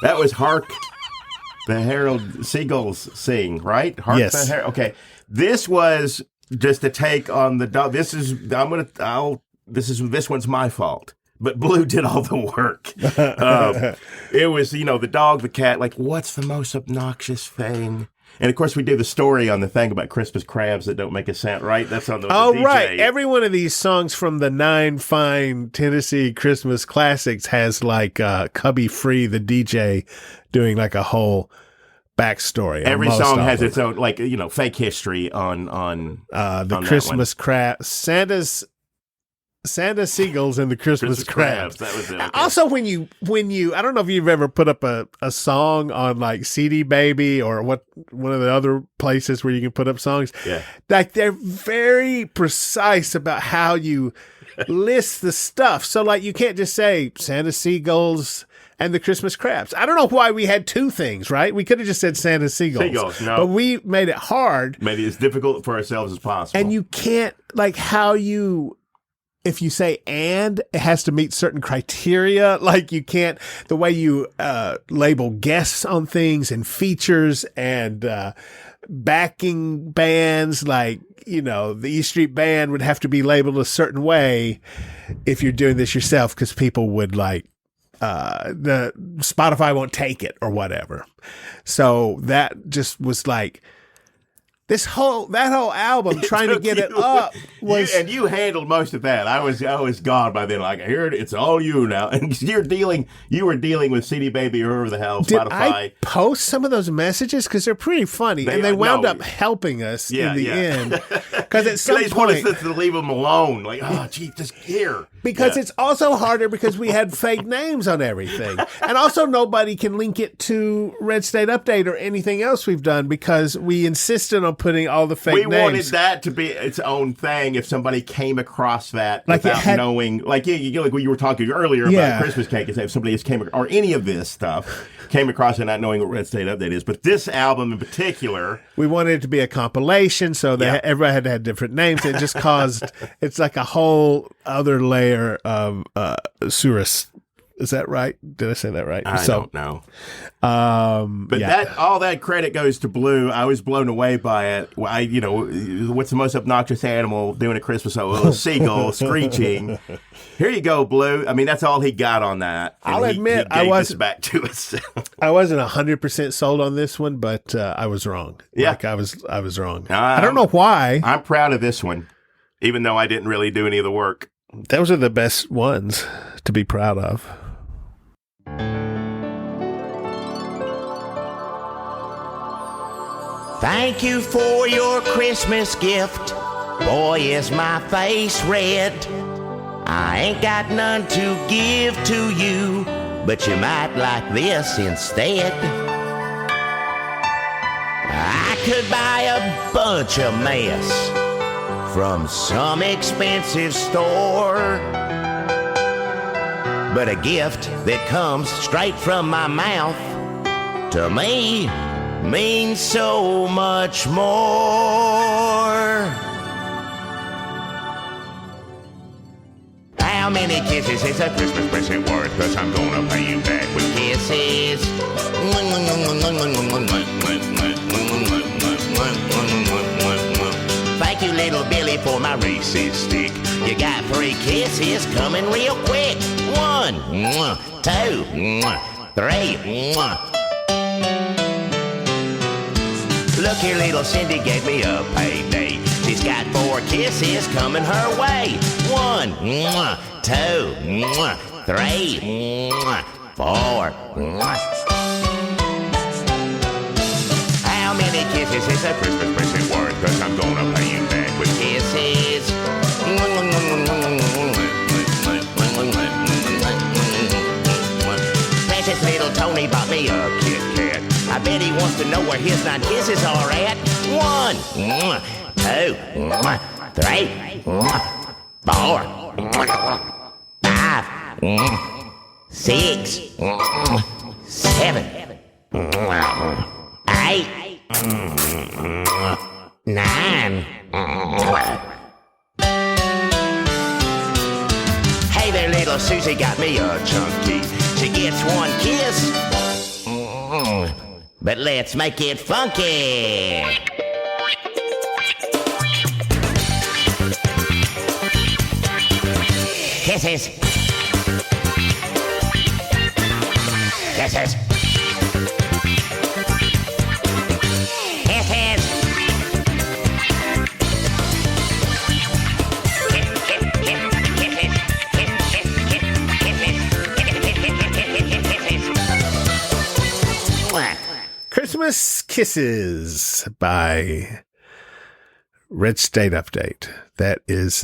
That was Hark the Herald Seagulls Sing, right? Hark Yes. the Herald. Okay. This was just a take on the dog. This one's my fault. But Blue did all the work. It was, the dog, the cat, like, what's the most obnoxious thing? And of course, we do the story on the thing about Christmas crabs that don't make a sound, right? That's on the DJ. Right. Every one of these songs from the 9 fine Tennessee Christmas classics has like Cubby Free, the DJ, doing like a whole backstory. Every song has its own, like, fake history on the Christmas crab. Santa Seagulls and the Christmas Crabs. That was it. Okay. Also, when you, I don't know if you've ever put up a song on like CD Baby or one of the other places where you can put up songs. Yeah. Like they're very precise about how you list the stuff. So like you can't just say Santa Seagulls and the Christmas Crabs. I don't know why we had two things, right? We could have just said Santa Seagulls. Seagulls, no. But we made it hard. Made it as difficult for ourselves as possible. And you can't, like, if you say and, it has to meet certain criteria. Like, you can't, the way you label guests on things and features and backing bands, like, you know, the E Street Band would have to be labeled a certain way if you're doing this yourself, because people would, like, the Spotify won't take it or whatever. So that just was like that whole album trying to get it up was, and you handled most of that. I was gone by then. Like, here it's all you now, and you were dealing with CD Baby or whoever the hell Spotify. Did I post some of those messages because they're pretty funny, and they wound up helping us in the end. Because at some point, point, they just wanted us to leave them alone. Like, oh, gee, just here. Because it's also harder because we had fake names on everything. And also nobody can link it to Red State Update or anything else we've done because we insisted on putting all the fake names. We wanted that to be its own thing if somebody came across that without knowing. Like, like when you were talking earlier about Christmas cake, if somebody just came, or any of this stuff, came across it not knowing what Red State Update is. But this album in particular, we wanted it to be a compilation, so that everybody had to have different names. It just caused, it's like a whole other layer of Surus. Is that right? Did I say that right? I don't know. But all that credit goes to Blue. I was blown away by it. What's the most obnoxious animal doing a Christmas song? Well, a seagull screeching. Here you go, Blue. I mean, that's all he got on that. I'll admit, I wasn't back to us. I wasn't 100% sold on this one, but I was wrong. Yeah, like I was wrong. I don't know why. I'm proud of this one, even though I didn't really do any of the work. Those are the best ones to be proud of. Thank you for your Christmas gift. Boy, is my face red. I ain't got none to give to you, but you might like this instead. I could buy a bunch of mess from some expensive store, but a gift that comes straight from my mouth to me means so much more. How many kisses is a Christmas present worth? 'Cause I'm gonna pay you back with kisses. Thank you, little Billy, for my Reese's stick. You got 3 kisses coming real quick. 1, 2, 3. Look here, little Cindy gave me a payday. She's got 4 kisses coming her way. 1, 2, 3, 4. How many kisses is a Christmas present worth? 'Cause I'm gonna pay you back with kisses. Precious little Tony bought me a Kit Kat. I bet he wants to know where his 9 kisses are at. 1, 2, 3, 4, 5, 6, 7, 8, 9. Hey there, little Susie got me a chunky. She gets 1 kiss. But let's make it funky. Kisses. Kisses. Kisses. Christmas Kisses by Red State Update. That is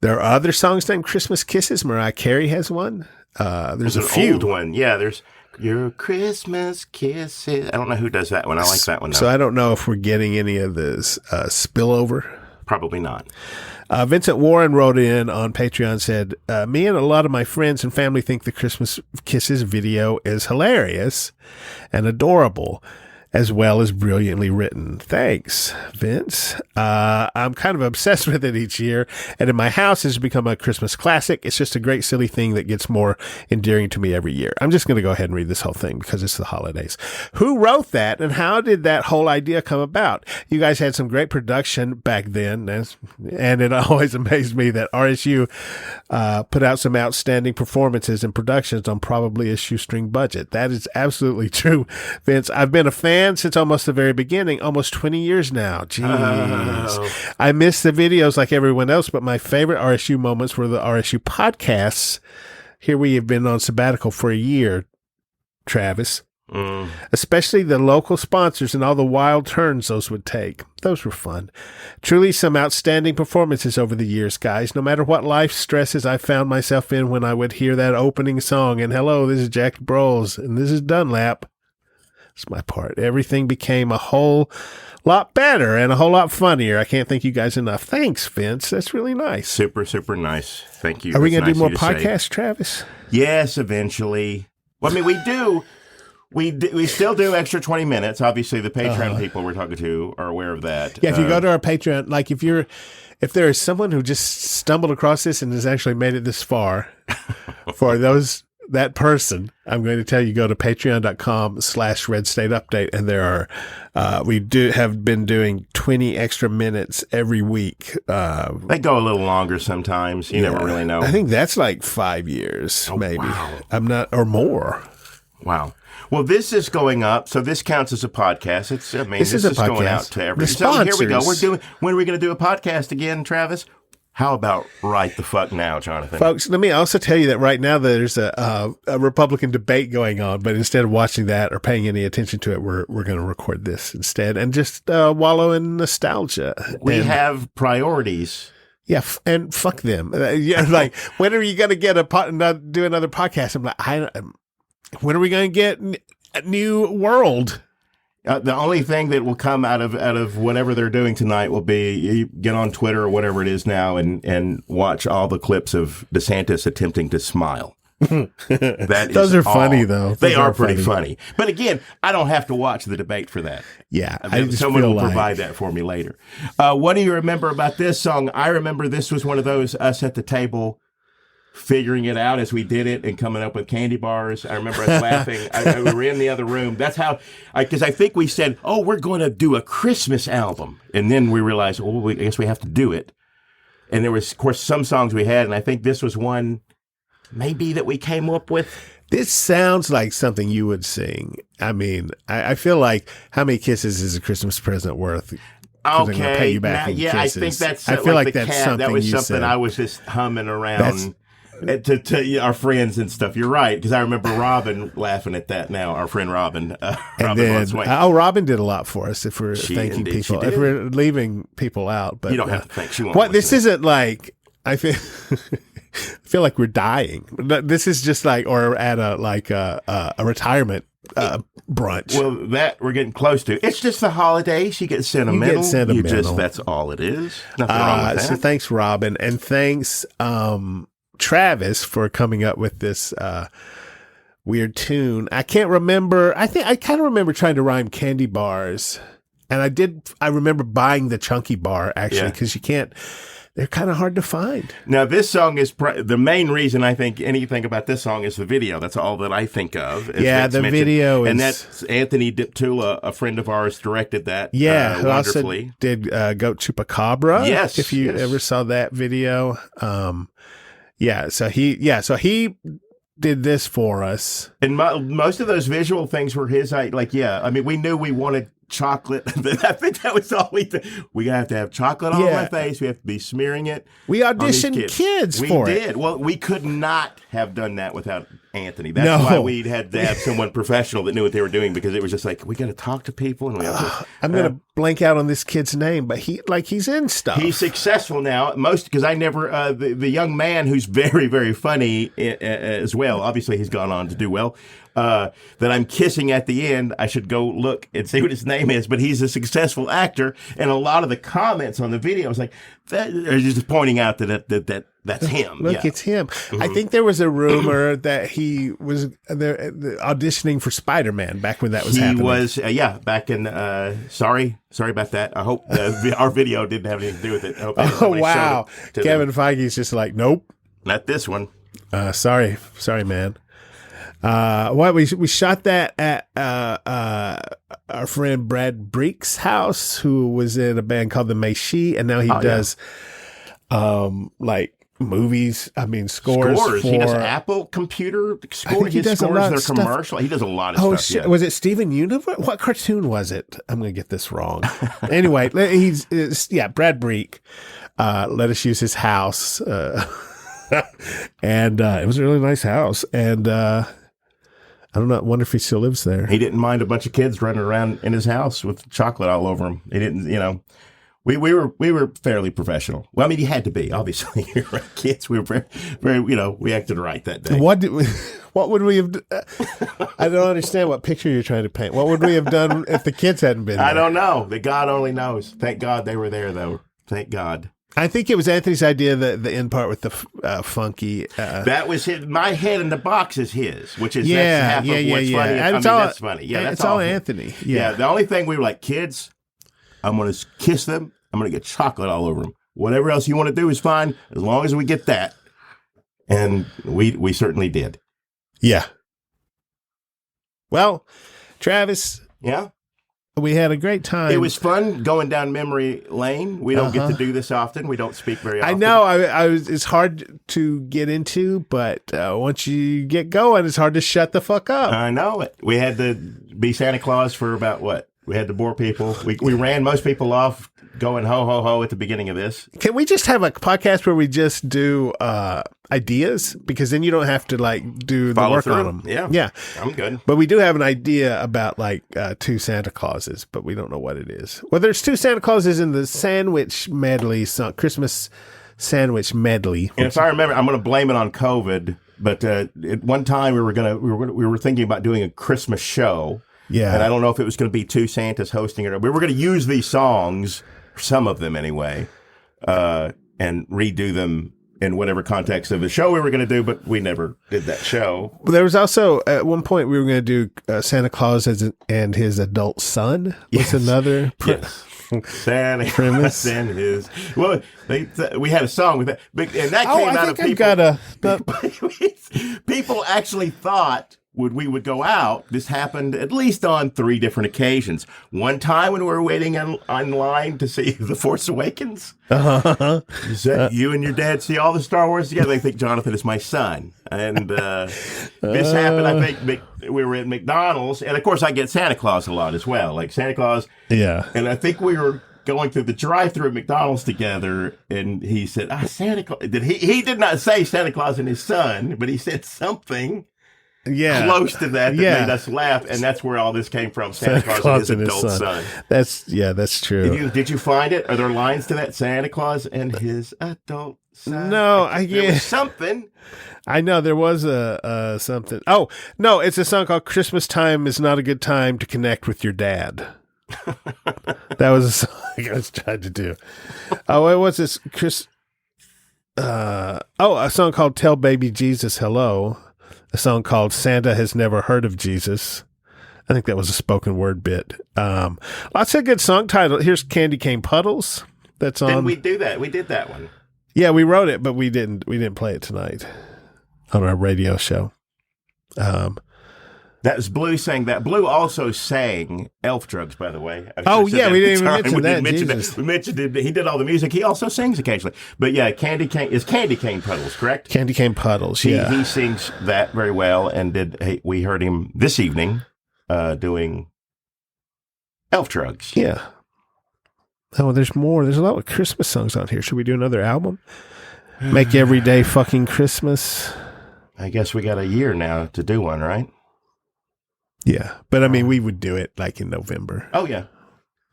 There are other songs named Christmas Kisses. Mariah Carey has one. There's a an few. old one. Yeah, there's Your Christmas Kisses. I don't know who does that one. I like that one, though. So I don't know if we're getting any of this spillover. Probably not. Vincent Warren wrote in on Patreon, said, me and a lot of my friends and family think the Christmas Kisses video is hilarious and adorable, as well as brilliantly written. Thanks, Vince. I'm kind of obsessed with it each year, and in my house it's become a Christmas classic. It's just a great, silly thing that gets more endearing to me every year. I'm just going to go ahead and read this whole thing because it's the holidays. Who wrote that, and how did that whole idea come about? You guys had some great production back then, and it always amazed me that RSU put out some outstanding performances and productions on probably a shoestring budget. That is absolutely true, Vince. I've been a fan since almost the very beginning, almost 20 years now. Jeez. Oh. I miss the videos like everyone else, but my favorite RSU moments were the RSU podcasts. Here we have been on sabbatical for a year, Travis. Especially the local sponsors and all the wild turns those would take. Those were fun. Truly some outstanding performances over the years, guys. No matter what life stresses I found myself in when I would hear that opening song, and hello, this is Jack Broles, and this is Dunlap. That's my part. Everything became a whole lot better and a whole lot funnier. I can't thank you guys enough. Thanks, Vince. That's really nice. Super, super nice. Thank you. Are we going to nice do more of you to podcasts, say. Travis? Yes, eventually. Well, I mean, we do. We still do extra 20 minutes. Obviously, the Patreon people we're talking to are aware of that. Yeah, if you go to our Patreon, like if there is someone who just stumbled across this and has actually made it this far, for that person, I'm going to tell you, go to patreon.com/redstateupdate, and there are, we have been doing 20 extra minutes every week. They go a little longer sometimes. You never really know. I think that's like 5 years, maybe. Wow. I'm not, or more. Wow. Well, this is going up, so this counts as a podcast. This is a podcast. Going out to everyone. So here we go. When are we going to do a podcast again, Travis? How about right the fuck now, Jonathan? Folks, let me also tell you that right now there's a Republican debate going on, but instead of watching that or paying any attention to it, we're going to record this instead and just wallow in nostalgia. We have priorities. Yeah, and fuck them. Like, when are you going to get do another podcast? I'm like, when are we going to get a new world? The only thing that will come out of whatever they're doing tonight will be you get on Twitter or whatever it is now and watch all the clips of DeSantis attempting to smile. Those are funny, though. They are pretty funny. But again, I don't have to watch the debate for that. Yeah. Someone will provide that for me later. What do you remember about this song? I remember this was one of those us at the table figuring it out as we did it and coming up with candy bars. I remember us laughing. We were in the other room. That's how, because I think we said, we're going to do a Christmas album. And then we realized, I guess we have to do it. And there was, of course, some songs we had, and I think this was one maybe that we came up with. This sounds like something you would sing. I mean, I feel like How Many Kisses is a Christmas present worth? Okay. Pay you back I kisses. think that's I feel like that's something that was you something said. I was just humming around. To our friends and stuff. You're right, because I remember Robin laughing at that now, our friend Robin. Robin did a lot for us if we're thanking people. If we're leaving people out. But you don't have to thank. She won't. This isn't like, I feel like we're dying. This is just like, or at a retirement brunch. Well, that we're getting close to. It's just the holidays. You get sentimental. That's all it is. Nothing wrong with that. So thanks, Robin. And thanks, Travis, for coming up with this weird tune. I can't remember. I kind of remember trying to rhyme candy bars, and I remember buying the chunky bar actually, because you can't. They're kind of hard to find. Now, this song is the main reason I think anything about this song is the video. That's all that I think of. Video is... And that's Anthony Diptula, a friend of ours, directed that who wonderfully. Also did Goat Chupacabra. Yes. If you ever saw that video. So he did this for us. And most of those visual things were his. I mean, we knew we wanted chocolate. I think that was all we did. We have to have chocolate on our face. We have to be smearing it. We auditioned kids for it. We did. Well, we could not have done that without Anthony. That's why we had to have someone professional that knew what they were doing, because it was just like, we got to talk to people and we have to. I'm going to blank out on this kid's name, but he's in stuff. He's successful now. Because I never the young man who's very, very funny as well. Obviously, he's gone on to do well. That I'm kissing at the end. I should go look and see what his name is. But he's a successful actor, and a lot of the comments on the video was like they're just pointing out that that's him. Look, it's him. I think there was a rumor that he was there auditioning for Spider-Man back when that was happening. He was, back in. Sorry about that. I hope our video didn't have anything to do with it. I hope Oh wow, Kevin them. Feige's just like, nope, Not this one. sorry, man. We shot that at our friend Brad Breek's house, who was in a band called the Meishi, and now he does like movies. I mean, scores. For, he does Apple computer scores. He scores their commercial. He does a lot of stuff. Shit. Was it Steven Universe? What cartoon was it? I'm going to get this wrong. Anyway, Brad Breek let us use his house. And it was a really nice house. And I don't know. I wonder if he still lives there. He didn't mind a bunch of kids running around in his house with chocolate all over him. He didn't, We were fairly professional. Well, I mean, you had to be, obviously. We were kids. We were very, we acted right that day. What would we have? I don't understand what picture you're trying to paint. What would we have done if the kids hadn't been there? I don't know. God only knows. Thank God they were there, though. Thank God. I think it was Anthony's idea, the end part with the funky. That was his. My head in the box is his, which is that's half of what's funny. And that's funny. Yeah, that's it's all Anthony. Yeah. The only thing we were like, kids, I'm going to kiss them. I'm going to get chocolate all over them. Whatever else you want to do is fine, as long as we get that. And we certainly did. Yeah. Well, Travis. Yeah. We had a great time. It was fun going down memory lane. We don't get to do this often. We don't speak very often. I know. It's hard to get into, but once you get going, it's hard to shut the fuck up. I know it. We had to be Santa Claus for about what? We had to bore people. We ran most people off going ho, ho, ho at the beginning of this. Can we just have a podcast where we just do ideas? Because then you don't have to do the work on them. Yeah. Yeah. I'm good. But we do have an idea about two Santa Clauses, but we don't know what it is. Well, there's two Santa Clauses in the sandwich medley song, Christmas sandwich medley. And if I remember, I'm going to blame it on COVID, but at one time we were thinking about doing a Christmas show. Yeah. And I don't know if it was going to be two Santas hosting it. We were going to use these songs, some of them anyway, and redo them in whatever context of the show we were going to do, but we never did that show. Well, there was also, at one point, we were going to do Santa Claus and his adult son. Yes. Was another Santa premise. And his... Well, we had a song with that. And that came out of people... People actually thought... we would go out. This happened at least on 3 different occasions. One time when we were waiting online to see The Force Awakens. You and your dad see all the Star Wars together. They think Jonathan is my son. And this happened, I think, we were at McDonald's. And, of course, I get Santa Claus a lot as well. Like Santa Claus. Yeah. And I think we were going through the drive-thru at McDonald's together, and he said, Santa Claus. He did not say Santa Claus and his son, but he said something close to that made us laugh, and that's where all this came from. Santa Claus and his adult son. That's true. Did you find it? Are there lines to that? Santa Claus and his adult son? No, there was something. I know there was a something. Oh no, it's a song called "Christmas Time Is Not a Good Time to Connect with Your Dad." That was a song I was trying to do. Oh, what was this? A song called "Tell Baby Jesus Hello." A song called Santa Has Never Heard of Jesus. I think that was a spoken word bit. Lots of good song title. Here's Candy Cane Puddles. That's on. Didn't we do that? We did that one. Yeah, we wrote it, but we didn't play it tonight on our radio show. That was Blue saying that. Blue also sang Elf Drugs, by the way. We didn't even mention that. We mentioned it. He did all the music. He also sings occasionally. But yeah, Candy Cane Puddles, correct? Candy Cane Puddles, He sings that very well, and we heard him this evening doing Elf Drugs. Yeah. Oh, there's more. There's a lot of Christmas songs on here. Should we do another album? Make every day fucking Christmas. I guess we got a year now to do one, right? Yeah, but I mean, we would do it in November. Oh, yeah.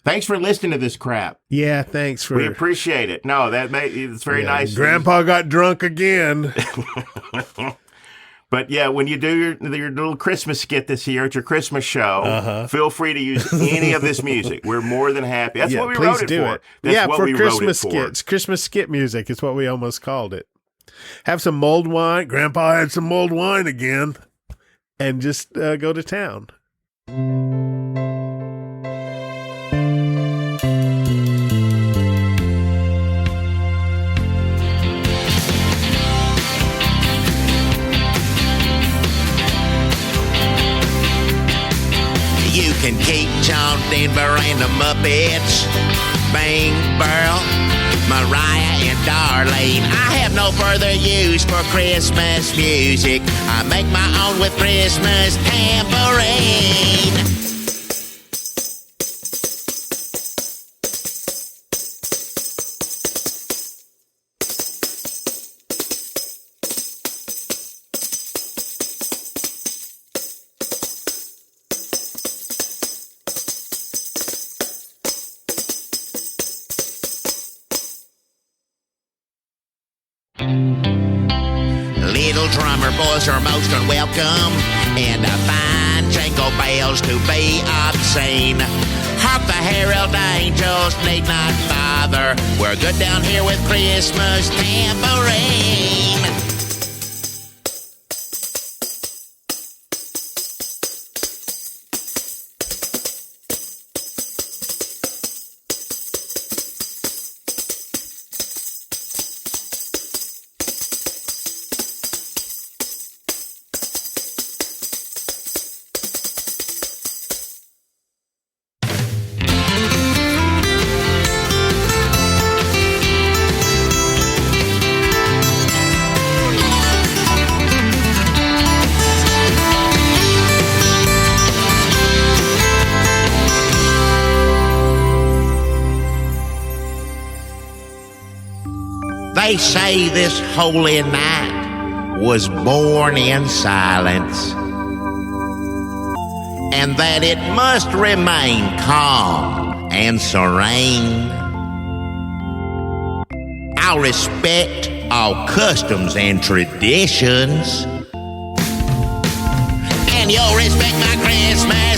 Thanks for listening to this crap. Yeah, thanks for. We appreciate it. No, it's very nice. Grandpa got drunk again. But yeah, when you do your little Christmas skit this year at your Christmas show, feel free to use any of this music. We're more than happy. That's what we wrote it for. That's what we Christmas wrote it for. skits. Christmas skit music is what we almost called it. Have some mulled wine. Grandpa had some mulled wine again. And just go to town. You can keep John Denver and the Muppets, Bang Burl, Mariah and Darlene. I have no further use for Christmas music. I make my own with Christmas tambourine. Little drummer boys are most unwelcome, and I find jingle bells to be obscene. Hark the herald angels need not bother. We're good down here with Christmas tambourine. They say this holy night was born in silence, and that it must remain calm and serene. I'll respect all customs and traditions, and you'll respect my Christmas